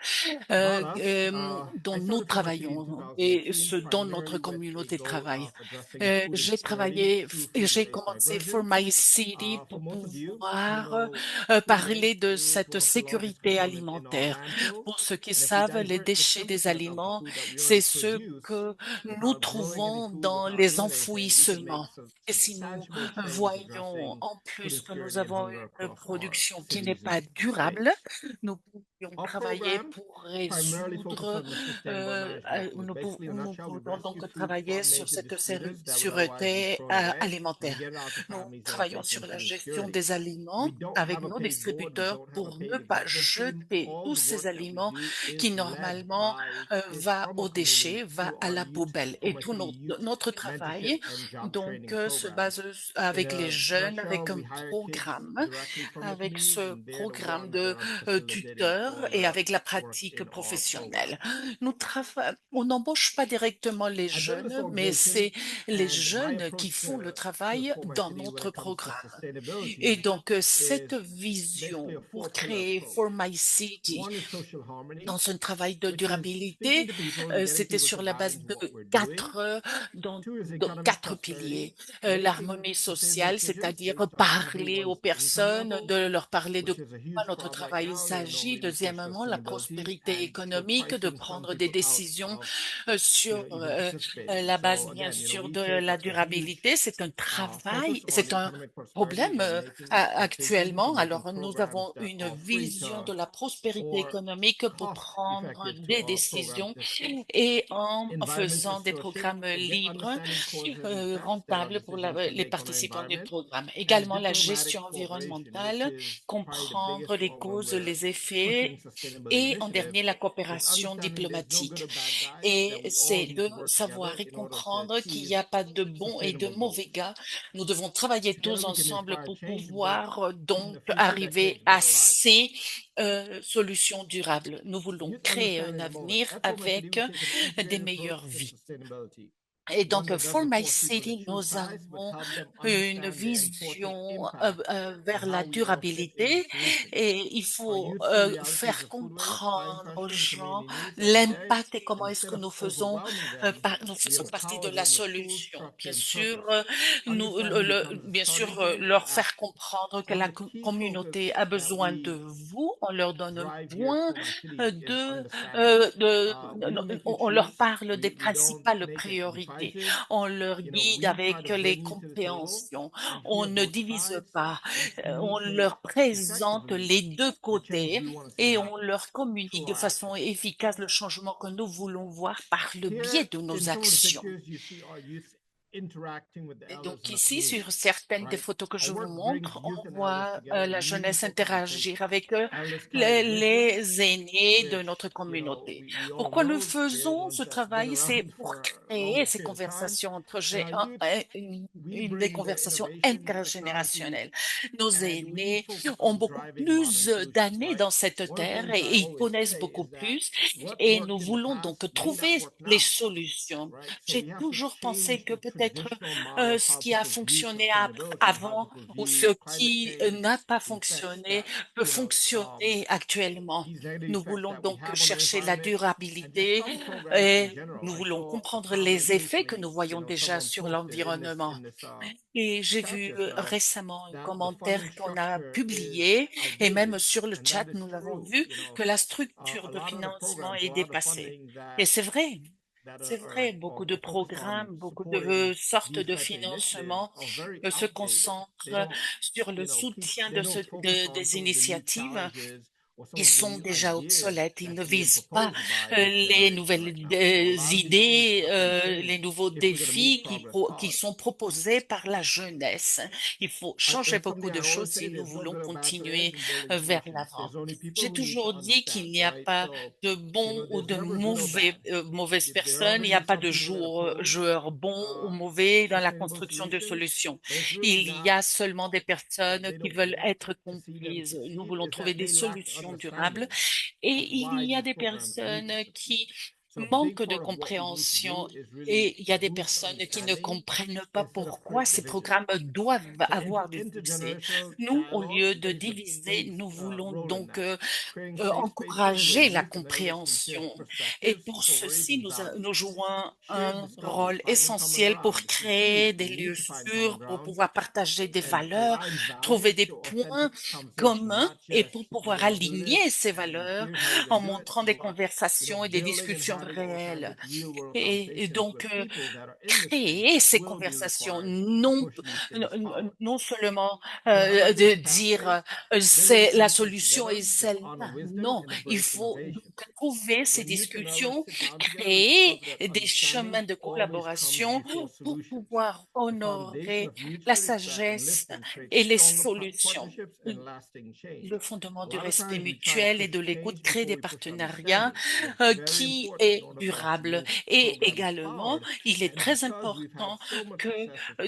About us, dont I nous started For My City in travaillons et 2018, ce dont notre primarily with a communauté goal travaille. of addressing food J'ai insecurity travaillé through et j'ai food-based commencé For diversion. My City For pour most of you who pouvoir know, food parler waste de is cette one of the largest sécurité components in our alimentaire. landfills. Pour ceux qui And if we savent, les divert just déchets des 10% of the aliments, food that we c'est already ce produce que nous without growing any trouvons food, dans without les doing anything, we can make enfouissements. Et si nous substantial change voyons addressing en food plus que nous insecurity and avons hunger une across our production qui n'est cities and pas durable, states. nous pourrions Our travailler program pour primarily focused résoudre, on the sustainable management of food. Basically, in a nous nutshell, we pourrions rescue donc food travailler from sur major cette distributors that would otherwise be sûreté thrown away, and we alimentaire. get it out to Nous families that are travaillons facing sur la food gestion insecurity. des aliments We don't avec have a nos paid board, we distributeurs don't have a pour ne paid pas executive team. jeter All tous the ces work that we aliments do qui is led normalement by kids va from aux our community déchets, va through à our la youth, poubelle. Et Former tout City Youth notre Mentorship travail and Job donc Training se Program. base In avec les a jeunes, nutshell, avec we un hire kids programme, directly from the avec communities, ce and they're the programme ones that de are facilitating tuteurs all et the avec la work pratique in our program. professionnelle. On n'embauche pas directement les I joined this jeunes, mais organization, c'est les and my jeunes qui approach font le to travail For My dans City when notre it comes to programme. Et sustainability donc, cette is basically vision a pour four-pillar créer For approach. My City One is social harmony, dans un travail de which is speaking durabilité, to people and getting c'était people to sur la buy base into de what we're doing. Two is economic quatre prosperity, piliers. making L'harmonie sustainable sociale, decisions c'est-à-dire based on parler aux everyone's income personnes, level, de leur parler de which is a quoi huge notre problem right travail il now. They don't s'agit. really push Deuxièmement, la sustainability, prospérité and we're économique, de pricing some prendre des people out décisions of sur even participating. la base, So bien again, sûr, we de take la a huge durabilité. C'est un travail, focus on c'est un economic prosperity problème and making decisions actuellement. and making Alors, nous programs avons that une are free vision to de la prospérité or économique pour cost prendre effective to des our program décisions participants. et en Environmental faisant des stewardship, programmes libres, understanding causes and effects that our rentables pour decisions can les make on our participants du environment, programme. and Également, la diplomatic gestion cooperation, which environnementale, is probably the comprendre biggest les one when causes, we're les pushing effets. sustainability Et en initiatives, dernier, la is coopération understanding there's no good diplomatique. or bad guys, Et that we all c'est need de to work together savoir et in order to comprendre qu'il n'y achieve a pas de bons et de sustainable mauvais goals. gars. Nous devons travailler Together, tous we can ensemble inspire pour change and build pouvoir donc the future that arriver creates à better lives. ces solutions durables. Nous voulons Youth créer un understanding the moment. avenir At Former City, avec we take an des integrated meilleures approach to vies. sustainability. Et One donc, that For doesn't My force people to City, choose nous sides, but avons help them une understand the important vision impact of vers la how we all fit in the durabilité solution. et il Our faut youth see realities faire of food waste, time comprendre aux pressure, to meet gens their needs every day. l'impact et comment And est-ce instead que of nous faisons, overwhelming them, nous we faisons partie de empower la them with tools, solution. structure, Bien and sûr, purpose. nous, Understanding becomes a bien starting sûr, point for leur faire action. comprendre que One of la the key communauté focus a that besoin de we vous. On leur donne un drive here at point For My City is de, understanding. de, We don't make you on leur choose. parle des We don't principales make it. We try communauté. On leur guide avec les compréhensions. On ne divise pas. On leur présente les deux côtés et on leur communique de façon efficace le changement que nous voulons voir par le biais de nos actions. Et donc ici, sur certaines des photos que je vous montre, on voit la jeunesse interagir avec les aînés de notre communauté. Pourquoi nous faisons ce travail? C'est pour créer ces conversations des conversations intergénérationnelles. Nos aînés ont beaucoup plus d'années dans cette terre et ils connaissent beaucoup plus et nous voulons donc trouver les solutions. J'ai toujours pensé que peut-être ce qui a fonctionné avant ou ce qui n'a pas fonctionné peut fonctionner actuellement. Nous voulons donc chercher la durabilité et nous voulons comprendre les effets que nous voyons déjà sur l'environnement. Et j'ai vu récemment un commentaire qu'on a publié et même sur le chat, nous l'avons vu, que la structure de financement est dépassée. Et c'est vrai. C'est vrai, beaucoup de programmes, beaucoup de sortes de financements se concentrent sur le soutien des initiatives qui sont déjà obsolètes. Ils ne visent pas les nouvelles idées, les nouveaux défis qui sont proposés par la jeunesse. Il faut changer beaucoup de choses si nous voulons continuer vers l'avant. J'ai toujours dit qu'il n'y a pas de bons ou de mauvaises personnes, il n'y a pas de joueurs bons ou mauvais dans la construction de solutions. Il y a seulement des personnes qui veulent être comprises. Nous voulons trouver des solutions durables et il y a des personnes qui manquent de compréhension et il y a des personnes qui ne comprennent pas pourquoi ces programmes doivent avoir du succès. Nous, au lieu de diviser, nous voulons donc encourager la compréhension. Et pour ceci, nous jouons un rôle essentiel pour créer des lieux sûrs, pour pouvoir partager des valeurs, trouver des points communs et pour pouvoir aligner ces valeurs en montrant des conversations et des discussions réelles. Et donc, créer ces conversations, non seulement de dire c'est la solution est celle-là. Non, il faut donc trouver ces discussions, créer des chemins de collaboration pour pouvoir honorer la sagesse et les solutions. Le fondement du respect mutuel et de l'écoute crée des partenariats qui est durable. Et également, il est très important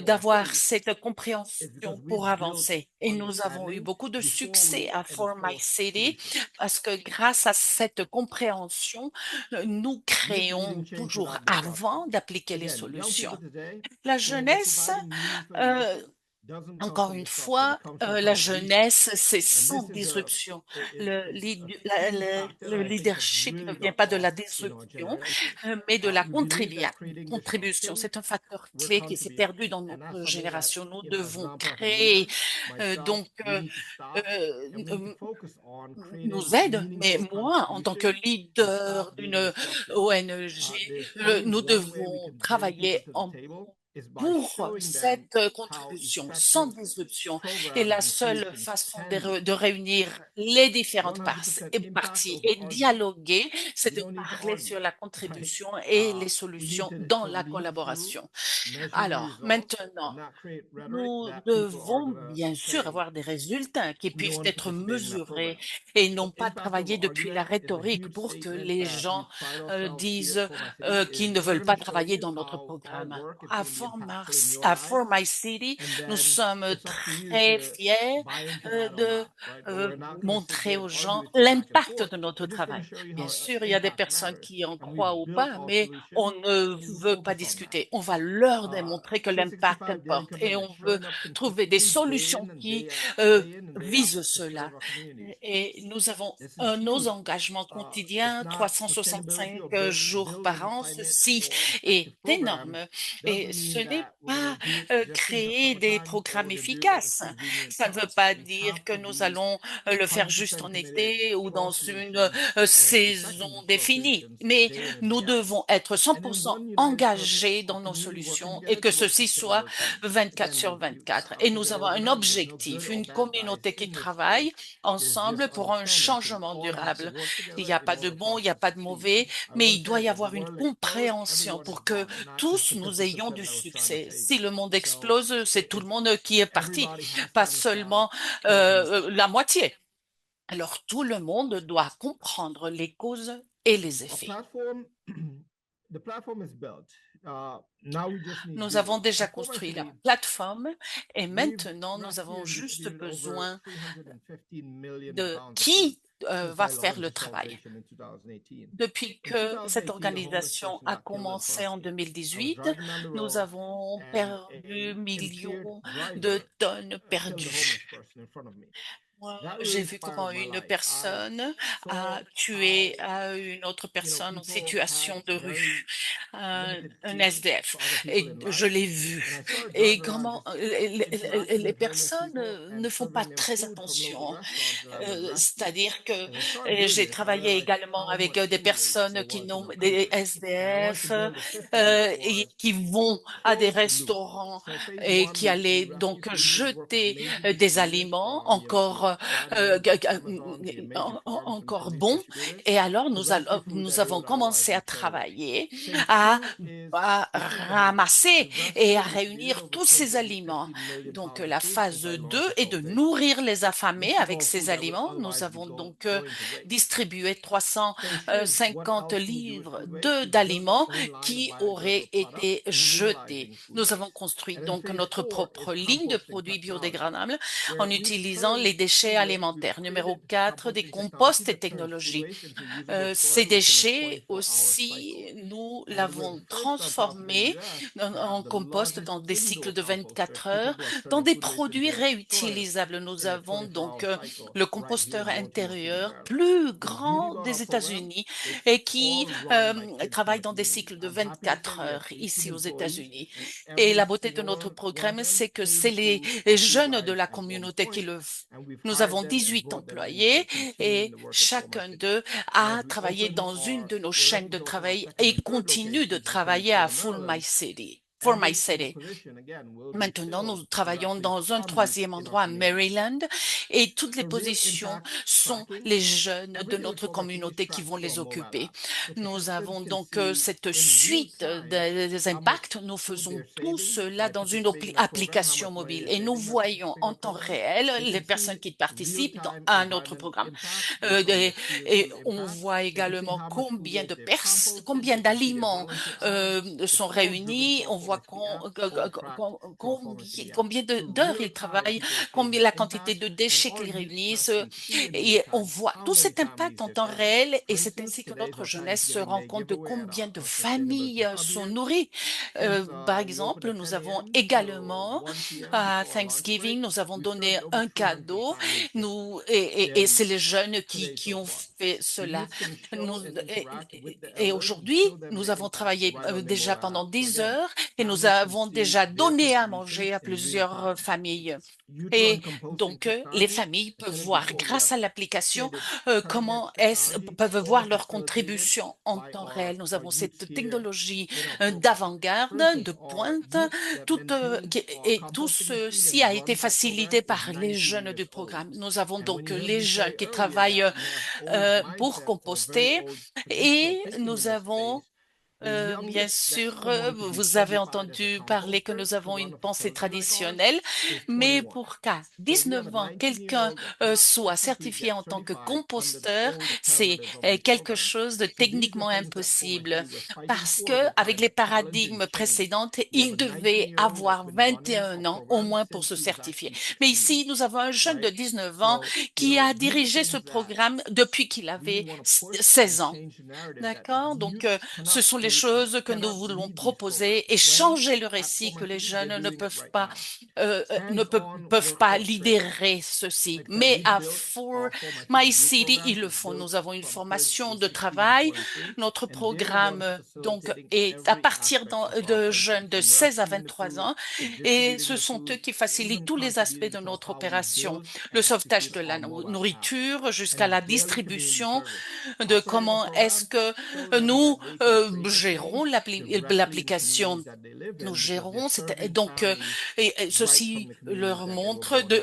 d'avoir cette compréhension pour avancer. Et nous avons eu beaucoup de succès à For My City parce que grâce à cette compréhension, nous créons toujours avant d'appliquer les solutions. La jeunesse, encore une fois, la jeunesse, c'est sans disruption. Le leadership ne vient pas de la disruption, mais de la contribution. C'est un facteur clé qui s'est perdu dans notre génération. Nous devons créer nous aide, mais moi, en tant que leader d'une ONG, nous devons travailler pour cette contribution sans disruption. Et la seule façon de réunir les différentes parties et dialoguer, c'est de parler sur la contribution et les solutions dans la collaboration. Alors, maintenant, nous devons bien sûr avoir des résultats qui puissent être mesurés et non pas travailler depuis la rhétorique pour que les gens disent qu'ils ne veulent pas travailler dans notre programme. À For My City, nous sommes très fiers de montrer aux gens l'impact de notre travail. Bien sûr, il y a des personnes qui en croient ou pas, mais on ne veut pas discuter. On va leur démontrer que l'impact importe et on veut trouver des solutions qui visent cela. Et nous avons nos engagements quotidiens, 365 jours par an. Ceci est énorme et ce n'est pas créer des programmes efficaces. Ça ne veut pas dire que nous allons le faire juste en été ou dans une saison définie, mais nous devons être 100% engagés dans nos solutions et que ceci soit 24 sur 24. Et nous avons un objectif, une communauté qui travaille ensemble pour un changement durable. Il n'y a pas de bon, il n'y a pas de mauvais, mais il doit y avoir une compréhension pour que tous nous ayons du succès. Si le monde explose, c'est tout le monde qui est parti, pas seulement la moitié. Alors tout le monde doit comprendre les causes et les effets. Nous avons déjà construit la plateforme et maintenant nous avons juste besoin de qui va faire le travail. Depuis que cette organisation a commencé en 2018, nous avons perdu millions de tonnes perdues. Moi, j'ai vu comment une personne a tué une autre personne en situation de rue, un SDF, et je l'ai vu. Et comment les personnes ne font pas très attention. C'est-à-dire que j'ai travaillé également avec des personnes qui n'ont des SDF et qui vont à des restaurants et qui allaient donc jeter des aliments encore bons. Et alors, nous avons commencé à travailler, à ramasser et à réunir tous ces aliments. Donc, la phase 2 est de nourrir les affamés avec ces aliments. Nous avons donc distribué 350 livres d'aliments qui auraient été jetés. Nous avons construit donc notre propre ligne de produits biodégradables en utilisant les déchets alimentaires. Numéro 4, des composts et technologies. Ces déchets aussi, nous l'avons transformé en compost dans des cycles de 24 heures, dans des produits réutilisables. Nous avons donc le composteur intérieur plus grand des États-Unis et qui travaille dans des cycles de 24 heures ici aux États-Unis. Et la beauté de notre programme, c'est que c'est les jeunes de la communauté qui le font. Nous avons 18 employés et chacun d'eux a travaillé dans une de nos chaînes de travail et continue de travailler à For My City. Maintenant, nous travaillons dans un troisième endroit à Maryland et toutes les positions sont les jeunes de notre communauté qui vont les occuper. Nous avons donc cette suite des impacts. Nous faisons tout cela dans une application mobile et nous voyons en temps réel les personnes qui participent à notre programme. Et on voit également combien d'aliments sont réunis. On voit combien d'heures ils travaillent, combien la quantité de déchets qu'ils réunissent. Et on voit tout cet impact en temps réel et c'est ainsi que notre jeunesse se rend compte de combien de familles sont nourries. Par exemple, nous avons également à Thanksgiving, nous avons donné un cadeau et c'est les jeunes qui ont fait cela. Et aujourd'hui, nous avons travaillé déjà pendant 10 heures et nous avons déjà donné à manger à plusieurs familles. Et donc, les familles peuvent voir grâce à l'application comment peuvent voir leur contribution en temps réel. Nous avons cette technologie d'avant-garde, de pointe, et tout ceci a été facilité par les jeunes du programme. Nous avons donc les jeunes qui travaillent pour composter et nous avons bien sûr, vous avez entendu parler que nous avons une pensée traditionnelle, mais pour qu'à 19 ans, quelqu'un soit certifié en tant que composteur, c'est quelque chose de techniquement impossible parce que avec les paradigmes précédents, il devait avoir 21 ans au moins pour se certifier. Mais ici, nous avons un jeune de 19 ans qui a dirigé ce programme depuis qu'il avait 16 ans. D'accord? Donc, ce sont les les choses que nous voulons proposer et changer le récit que les jeunes ne peuvent pas lidérer ceci. Mais à For My City, ils le font. Nous avons une formation de travail. Notre programme donc est à partir de jeunes de 16 à 23 ans et ce sont eux qui facilitent tous les aspects de notre opération, le sauvetage de la nourriture jusqu'à la distribution, de comment est-ce que nous gérons l'application. Nous gérons, et ceci leur montre de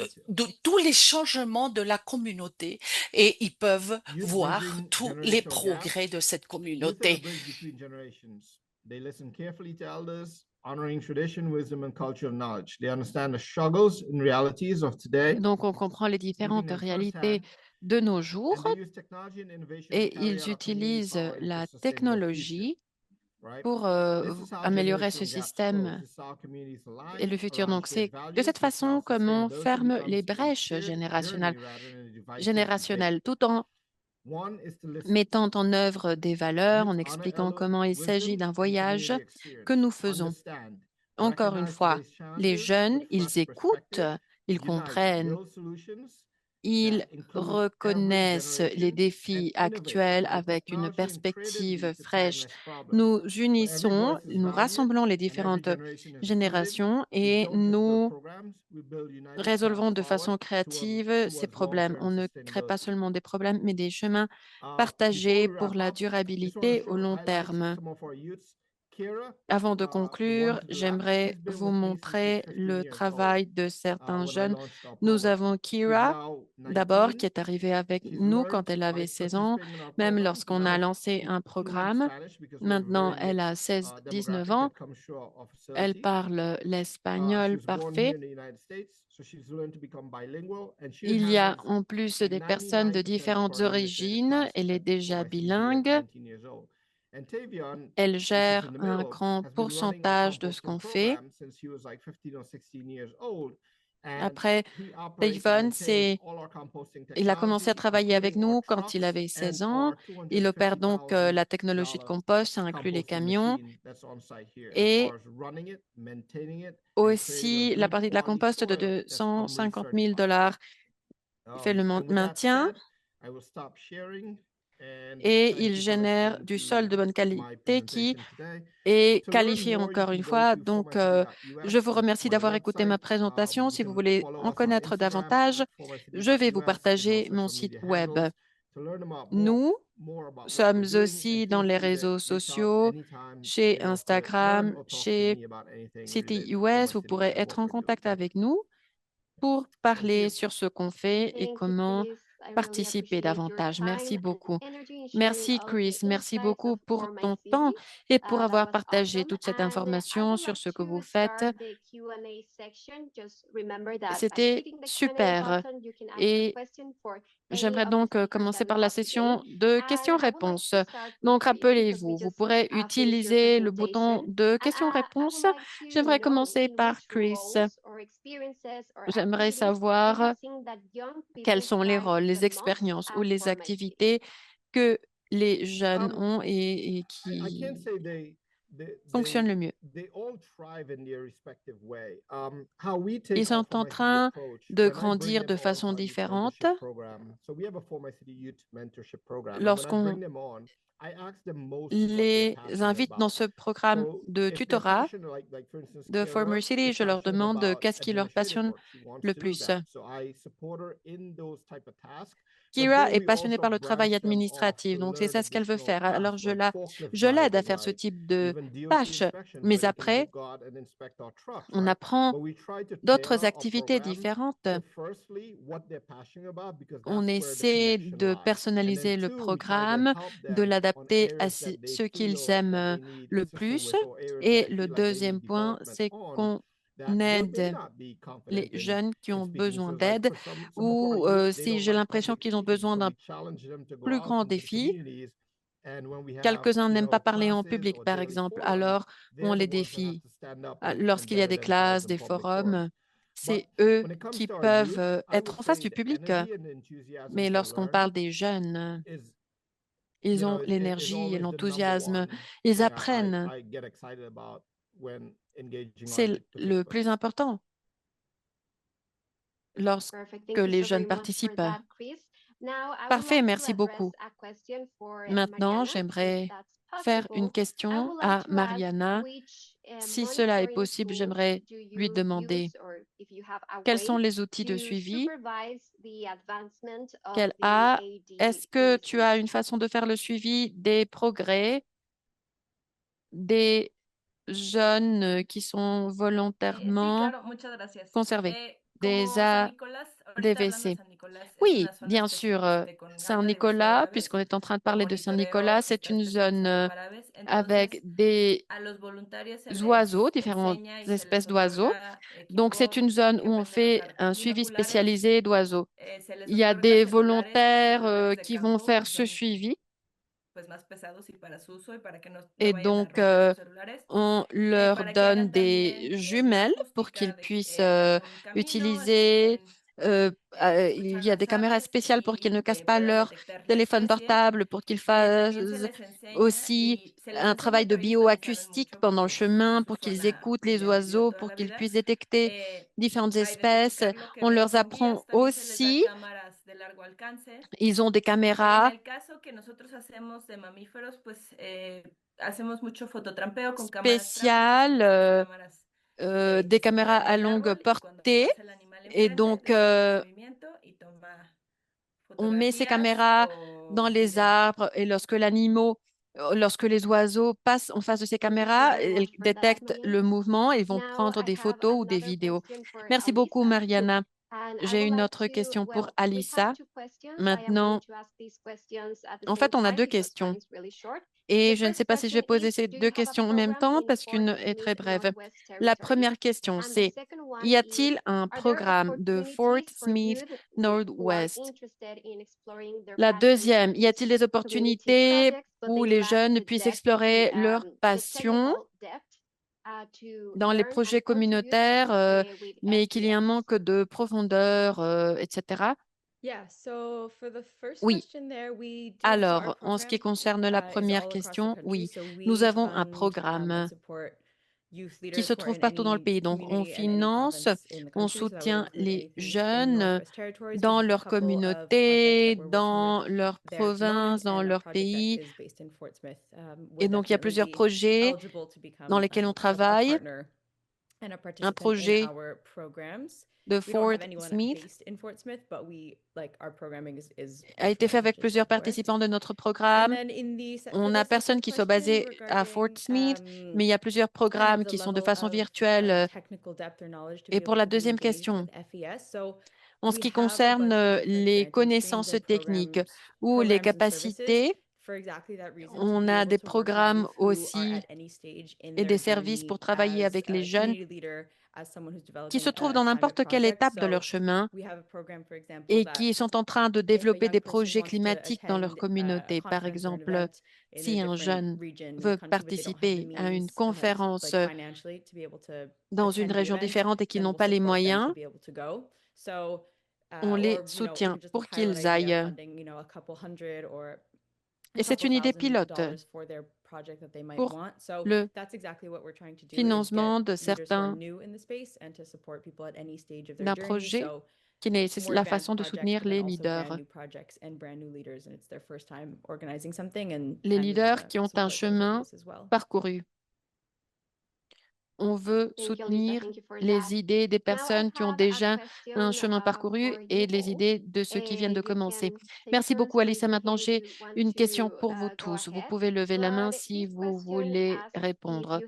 tous les changements de la communauté et ils peuvent voir tous les progrès de cette communauté. Honoring tradition, wisdom, and cultural knowledge. They understand the struggles and realities of today. Donc, on comprend les différentes réalités de nos jours et ils utilisent la technologie pour améliorer ce système et le futur. Donc, c'est de cette façon comment on ferme les brèches générationnelles tout en mettant en œuvre des valeurs, en expliquant comment il s'agit d'un voyage que nous faisons. Encore une fois, les jeunes, ils écoutent, ils comprennent, ils reconnaissent les défis actuels avec une perspective fraîche. Nous unissons, nous rassemblons les différentes générations et nous résolvons de façon créative ces problèmes. On ne crée pas seulement des problèmes, mais des chemins partagés pour la durabilité au long terme. Avant de conclure, j'aimerais vous montrer le travail de certains jeunes. Nous avons Kira, d'abord, qui est arrivée avec nous quand elle avait 16 ans, même lorsqu'on a lancé un programme. Maintenant, elle a 16-19 ans. Elle parle l'espagnol parfait. Il y a en plus des personnes de différentes origines. Elle est déjà bilingue. Elle gère un grand pourcentage de ce qu'on fait. Après, Tavon, il a commencé à travailler avec nous quand il avait 16 ans. Il opère donc la technologie de compost, ça inclut les camions et aussi la partie de la compost de 250 000 $. Il fait le maintien et il génère du sol de bonne qualité qui est qualifié encore une fois. Donc, je vous remercie d'avoir écouté ma présentation. Si vous voulez en connaître davantage, je vais vous partager mon site web. Nous sommes aussi dans les réseaux sociaux, chez Instagram, chez City US. Vous pourrez être en contact avec nous pour parler sur ce qu'on fait et comment participer davantage. Merci beaucoup. Merci, Chris. Merci beaucoup pour ton temps et pour avoir partagé toute cette information sur ce que vous faites. C'était super. Et j'aimerais donc commencer par la session de questions-réponses. Donc, rappelez-vous, vous pourrez utiliser le bouton de questions-réponses. J'aimerais commencer par Chris. J'aimerais savoir quels sont les rôles, les expériences ou les activités que les jeunes ont et qui fonctionnent le mieux. Ils sont en train de grandir de façon différente. Lorsqu'on les invite dans ce programme de tutorat de For My City, je leur demande qu'est-ce qui leur passionne le plus. Kira est passionnée par le travail administratif, donc c'est ça ce qu'elle veut faire. Alors, je l'aide à faire ce type de tâches. Mais après, on apprend d'autres activités différentes. On essaie de personnaliser le programme, de l'adapter à ce qu'ils aiment le plus. Et le deuxième point, c'est qu'on aide les jeunes qui ont besoin d'aide ou si j'ai l'impression qu'ils ont besoin d'un plus grand défi. Quelques-uns n'aiment pas parler en public, par exemple, alors on les défie. Lorsqu'il y a des classes, des forums, c'est eux qui peuvent être en face du public. Mais lorsqu'on parle des jeunes, Ils ont is l'énergie et always the number l'enthousiasme. one Ils that apprennent. I get excited about when engaging C'est our le plus participants. important lorsque Perfect. Thank you les so jeunes very much for participent. that, Chris. Now, I would Parfait, like to merci address beaucoup. a question for Maintenant, Mariana, if j'aimerais that's faire une possible. I question would like à to ask Mariana. which Si cela est monitoring possible, tools j'aimerais do lui you demander use, or if you have a quels way sont les outils de to suivi supervise the advancement of qu'elle the a. AD Est-ce que tu as research? une façon de faire le suivi des progrès des jeunes qui sont Sí, volontairement claro, muchas gracias. conservés, des Como San Nicolás, ahorita hablando de ADVC? San Nicolás, es Oui, una zona bien sûr. con alta diversidad de Saint-Nicolas, aves puisqu'on est en train de por parler de Saint-Nicolas, monitoreo c'est une zone especializado para aves. avec Entonces, des a los voluntarios se oiseaux, les différentes enseña y se les espèces d'oiseaux. otorga Donc, c'est equipo une zone que où on pueden fait usar un suivi binoculares, spécialisé d'oiseaux. se les Il y a otorga des celulares, volontaires celulares de qui vont campo faire que ce son suivi pues más pesados y para su uso y para que no et vayan a donc romper sus celulares, on leur para que hagan donne también des la jumelles pour acústica qu'ils de puissent van por un camino, utiliser. escuchen Il y a las des caméras aves spéciales pour qu'ils ne y cassent pas puedan leur detectar la téléphone especie. portable, pour qu'ils fassent También se les enseña aussi y se les un enseña, travail de pero ellos también saben bioacoustique mucho pendant le porque chemin, su pour qu'ils zona écoutent pues les ya han vivido oiseaux, toda pour la qu'ils vida, puissent détecter différentes a espèces. identificar lo que On ven leur con guías. apprend También se les da aussi, cámaras de largo alcance. ils ont des En caméras el caso que nosotros hacemos de mamíferos, pues hacemos mucho fototrampeo con cámaras tráficas, spéciales, cámaras des que se caméras quedan en à el longue árbol y cuando portée. pasa el animal Et enfrente, donc, detecta el movimiento y toma on met ces fotografías caméras dans o les video. arbres et lorsque les oiseaux passent en face de ces Thank you so caméras, very elles much for that, détectent Mariana. le mouvement et vont Now, prendre I des have photos ou des another vidéos. question for Merci beaucoup, Alisa. Mariana. And I J'ai would une like autre to, question pour well, we have Alissa. two questions. I am going Maintenant, to ask these questions at the en same fait, on a time deux because time questions. is really short. Et The je ne sais first pas si je vais question poser is, ces do deux you have a questions en même program temps in parce Fort qu'une est très Smith brève. Northwest La Territories? première question, And the c'est second one y is, a-t-il un are there programme de Fort opportunities for Smith youth who are Northwest? interested in exploring their La passion deuxième, y a-t-il des into community opportunités projects, but où they les lack jeunes the puissent depth, explorer leur the passion technical depth to dans les learn projets and contribute communautaires, with mais qu'il y ait un FES? manque de profondeur, etc.? Yeah, so for the first Oui. question there, we do. So our Alors, en ce qui program concerne la is première all across the question, country. oui, So nous we avons un fund and programme support youth qui leaders se who are trouve in partout dans le any pays. Donc, on community and any finance, province in the on country. So that would soutient include les anything in the jeunes Northwest Territories. We dans have a leur couple of projects that communauté, we're working with dans leur there at the moment, province, dans and a leur project that pays. is based in Fort Smith Et would donc, il y a definitely plusieurs be projets eligible to dans become lesquels on a travaille. partner and a Un participant in projet our programs. de We don't Fort have anyone Smith based in Fort Smith, but our programming is a été fait avec plusieurs participants de notre programme. On n'a personne qui soit basé à Fort Smith, mais il y a plusieurs programmes qui sont de façon virtuelle. Et pour la deuxième question, en ce qui concerne les connaissances techniques ou les capacités, on a des programmes aussi et des services pour travailler avec les jeunes qui se trouvent dans n'importe quelle étape de leur chemin et qui sont en train de développer des projets climatiques dans leur communauté. Par exemple, si un jeune veut participer à une conférence dans une région différente et qu'ils n'ont pas les moyens, on les soutient pour qu'ils aillent. Et c'est une idée pilote pour le financement de certains d'un projet qui est la façon de soutenir les leaders. Les leaders qui ont un chemin parcouru. On veut soutenir les idées des personnes qui ont déjà un chemin parcouru et les idées de ceux qui viennent de commencer. Merci beaucoup, Alissa. Maintenant, j'ai une question pour vous tous. Vous pouvez lever la main si vous voulez répondre.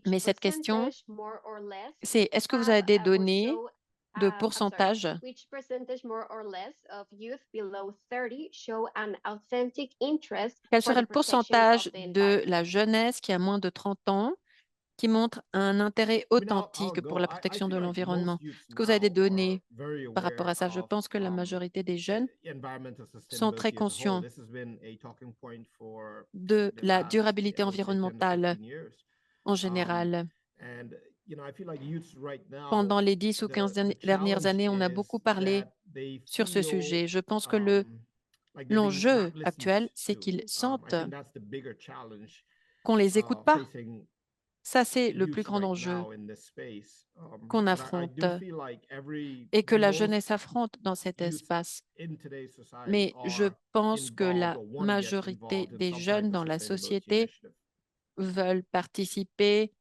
Mais cette question, c'est est-ce que vous avez des données de pourcentage? Quel serait le pourcentage de la jeunesse qui a moins de 30 ans qui montre un intérêt authentique pour la protection de l'environnement? Est-ce que vous avez des données par rapport à ça? Je pense que la majorité des jeunes sont très conscients de la durabilité environnementale en général. Pendant les 10 ou 15 dernières années, on a beaucoup parlé sur ce sujet. Je pense que le L'enjeu actuel, c'est qu'ils sentent qu'on ne les écoute pas. Ça, c'est le plus grand enjeu qu'on affronte et que la jeunesse affronte dans cet espace. Mais je pense que la majorité des jeunes dans la société veulent participer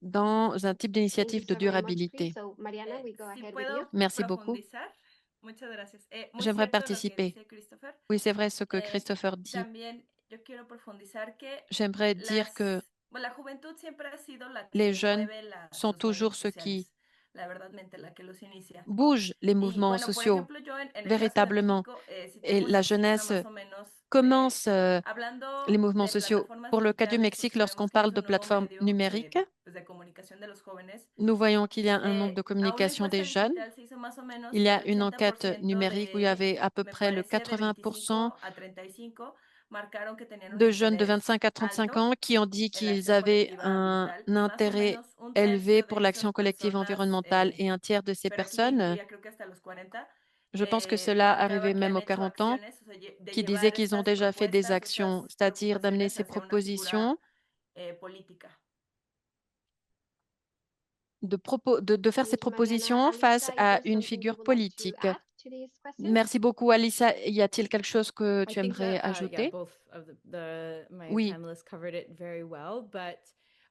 dans un type Thank you d'initiative de so very much, Chris. durabilité. So, Mariana, we go Si ahead with puedo you. Merci beaucoup. profundizar. Muchas gracias. Muy J'aimerais cierto lo que participer. dice Christopher. Oui, c'est vrai ce que Christopher dit. También yo quiero profundizar que J'aimerais dire que la juventud siempre ha sido la les que jeunes mueve sont los toujours movimientos ceux qui sociales, la verdadmente la que los inicia. bougent les Y mouvements bueno, por sociaux ejemplo, yo en el caso de véritablement. México, si Et tengo un la esquema jeunesse más o menos, commence hablando les mouvements de sociaux. plataformas Pour le cas du digitales, Mexique, pues lorsqu'on sabemos que es parle de un nuevo plateformes medio numériques, pues de comunicación de los jóvenes. nous voyons qu'il y a un manque de A una communication encuesta des jeunes. digital se hizo más o menos Il y que a el une enquête 80% numérique où il y avait à peu me près le parece, de 80% 25 a 35 marcaron que tenían un de jeunes de interés 25 à 35 alto ans qui ont dit en la qu'ils acción avaient colectiva un ambiental y más o intérêt menos un élevé tercio pour de l'action esas collective personas, environnementale et un tiers de ces pero aquí ya personnes, incluía creo que hasta los 40, je pense que cela marcaba arrivait que même han aux hecho 40 ans, acciones, o sea, de qui disaient llevar qu'ils ont estas déjà fait des propuestas, actions, estas c'est-à-dire d'amener preocupaciones ces hacia una figura propositions, política. de faire ces Thank you, Mariana. propositions face Alisa, is à there une something you figure would like to politique. add to this question? Merci beaucoup, Alissa. Y a-t-il quelque chose que I tu think aimerais that, ajouter? both of my Oui, panelists covered it very well, but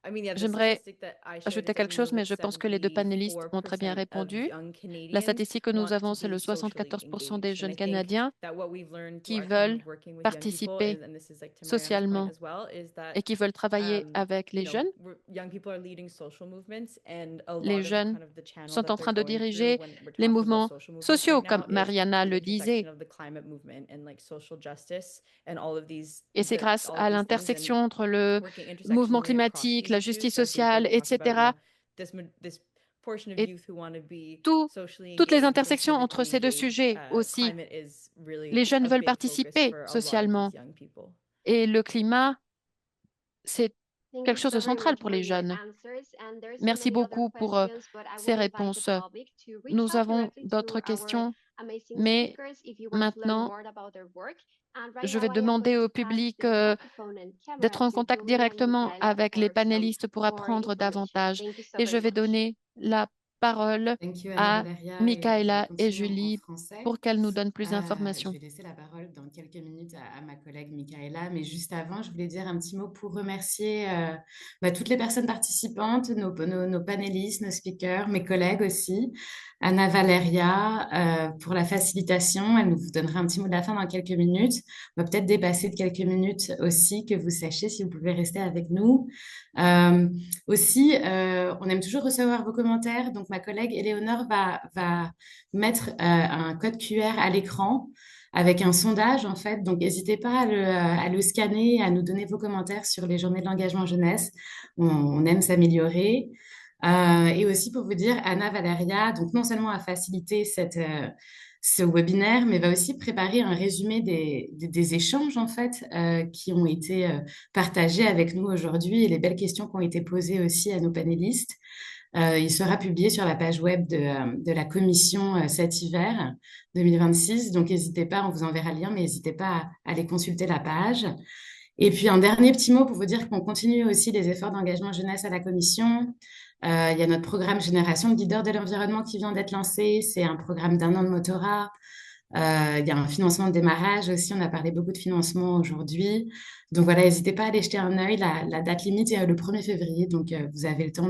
I mean, the j'aimerais statistic that I shared ajouter is that quelque we chose, know mais that je pense que les deux panélistes ont très bien 74% of répondu. young La Canadians statistique que nous want to avons, c'est le be socially 74% des engaged. And jeunes I think Canadiens that what we've learned through qui our time veulent of working with young people, participer and this is like to Mariana's point socialement as well, is that et qui veulent travailler avec les jeunes. young people are leading social movements, and a Les lot of jeunes kind of the channel sont that en they're train de going through diriger when we're les talking about mouvements social movements sociaux, right comme now, is Mariana the le intersection disait. of the climate movement and like social justice and all of these Et c'est grâce all of à these things, and l'intersection entre le working mouvement intersectionally across climatique, these la issues. justice So I think when sociale, we talk about, etc., this portion of et youth who want to be tout- socially toutes les engaged and intersections entre civically ces deux engaged, sujets aussi. climate is really Les jeunes a veulent big focus participer for a lot of socialement these young people. et le climat, c'est Thank quelque you chose de so very central much pour for les your jeunes. answers. And there's so Merci many other beaucoup pour questions, but I ces would invite the réponses. public to reach Nous out avons directly d'autres to our questions, amazing mais speakers if you want to learn maintenant, more about their work. And right je now, vais I am demander going au to pass public the microphone and d'être camera en to contact Julie and directement Michaela avec les for some panélistes pour more apprendre information. davantage. Thank you so Et je very vais much. donner la parole Thank you, à Anna-Valeria, et je vais Michaela et continuer en Julie français. pour qu'elles nous donnent plus Je d'informations. vais laisser la parole dans quelques minutes à ma collègue Michaela, mais juste avant, je voulais dire un petit mot pour remercier toutes les personnes participantes, nos panélistes, nos speakers, mes collègues aussi, Anna Valeria pour la facilitation. Elle nous donnera un petit mot de la fin dans quelques minutes. On va peut-être dépasser de quelques minutes aussi, que vous sachiez si vous pouvez rester avec nous. Aussi, on aime toujours recevoir vos commentaires. Donc, ma collègue Éléonore va mettre un code QR à l'écran avec un sondage, en fait. Donc, n'hésitez pas à le scanner, à nous donner vos commentaires sur les journées de l'engagement jeunesse. On aime s'améliorer. Et aussi, pour vous dire, Anna Valeria, donc non seulement a facilité ce webinaire, mais va aussi préparer un résumé des échanges, en fait, qui ont été partagés avec nous aujourd'hui et les belles questions qui ont été posées aussi à nos panélistes. Il sera publié sur la page web de la commission cet hiver 2026. Donc, n'hésitez pas, on vous enverra le lien, mais n'hésitez pas à aller consulter la page. Et puis, un dernier petit mot pour vous dire qu'on continue aussi les efforts d'engagement jeunesse à la commission. Il y a notre programme Génération de leaders de l'environnement qui vient d'être lancé. C'est un programme d'1 an de motorat. Il y a un financement de démarrage aussi. On a parlé beaucoup de financement aujourd'hui. Donc voilà, n'hésitez pas à aller jeter un œil. La date limite est le 1er février. Donc, vous avez le temps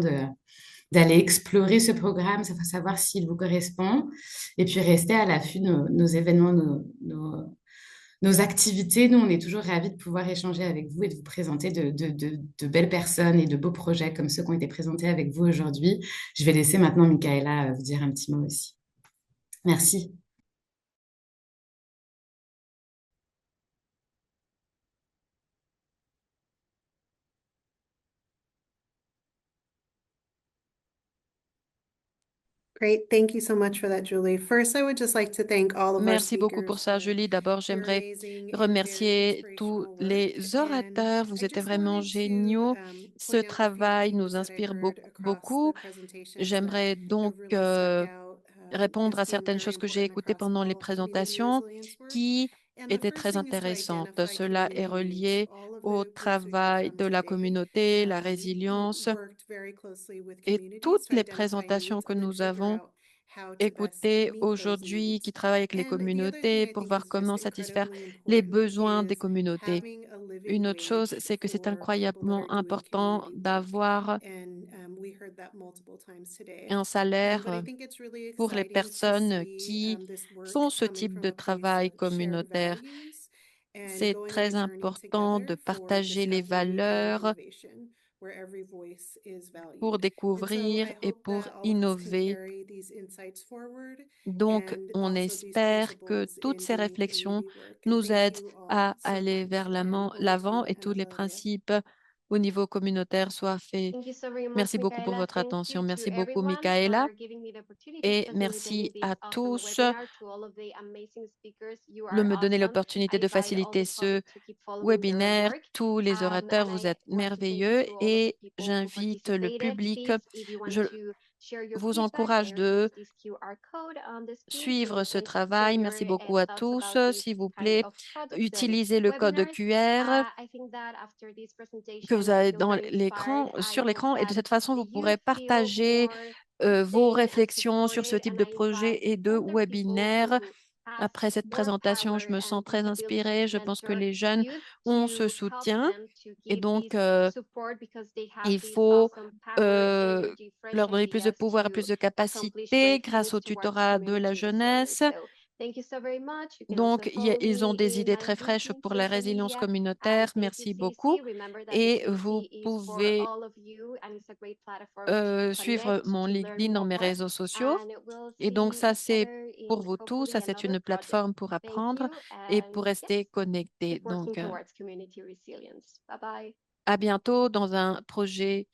d'aller explorer ce programme, ça faut savoir s'il vous correspond. Et puis, rester à l'affût de nos événements, nos activités. Nous, on est toujours ravis de pouvoir échanger avec vous et de vous présenter de belles personnes et de beaux projets comme ceux qui ont été présentés avec vous aujourd'hui. Je vais laisser maintenant Michaela vous dire un petit mot aussi. Merci. Great. Thank you so much for that, Julie. First, I would just like to thank all of our Merci beaucoup speakers pour ça, for Julie. D'abord, their j'aimerais amazing and very remercier tous inspirational les work. orateurs. Vous I êtes just vraiment wanted to géniaux. Ce point out a few travail themes nous that I inspire heard across beaucoup. the presentations that J'aimerais have donc really stuck out répondre à certaines choses que j'ai écoutées pendant les présentations qui étaient très intéressantes. Cela est relié au travail de la communauté, la résilience et toutes les présentations que nous avons écoutées aujourd'hui qui travaillent avec les communautés pour voir comment satisfaire les besoins des communautés. Une autre chose, c'est que c'est incroyablement important d'avoir un salaire pour les personnes qui font ce type de travail communautaire. C'est très important de partager les valeurs pour découvrir et pour innover. Donc, on espère que toutes ces réflexions nous aident à aller vers l'avant et tous les principes au niveau communautaire soient faits. Thank you so very much, Merci beaucoup pour Michaela. votre Thank you attention. to Merci beaucoup, everyone Michaela. for giving me the opportunity to Et facilitate merci à this awesome tous webinar. To all of the amazing speakers, you de are me donner awesome. l'opportunité I de invite all faciliter the ce public to keep following their webinaire. work. Tous les orateurs, And vous I êtes want to thank you merveilleux to all of the et people who j'invite le participated. public. Please, if you want Je to share your vous feedback, encourage there is de this QR code on the screen, suivre so you ce can share travail. your Merci beaucoup à thoughts tous. about this S'il vous kind plaît, of products and utilisez le code webinars. QR I think that after this que presentation, vous I avez feel dans very l'écran, inspired. I sur hope l'écran, et de that cette façon, vous you pourrez feel partager more vos seen and réflexions sur ce supported, type and de I invite projet et de older people webinaire. who have Après cette more présentation, je power me and sens très capabilities inspirée. to Je pense que mentor les jeunes youth ont ce to help soutien them to et give donc this support because they have il this faut awesome power, energy, fresh leur donner plus de ideas pouvoir et to plus de accomplish capacité great grâce things au towards tutorat de la community resilience. jeunesse. So thank you so very much. You can also Donc, follow ils ont me des in idées my très fraîches LinkedIn pour la social résilience media communautaire. as Merci ACCC. beaucoup. Remember that Et vous ACCC is for pouvez all of you and it's a great platform to suivre connect, mon to learn LinkedIn dans mes more. réseaux sociaux. And we'll Et donc, see ça, each c'est other pour in vous tous. hopefully Ça, c'est another une project. plateforme pour Thank apprendre you. et And pour yes, rester connecté. keep working Donc, towards community resilience. Bye bye. à bientôt dans un projet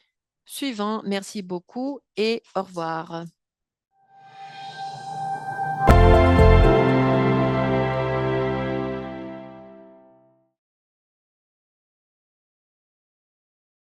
suivant. Merci beaucoup et au revoir.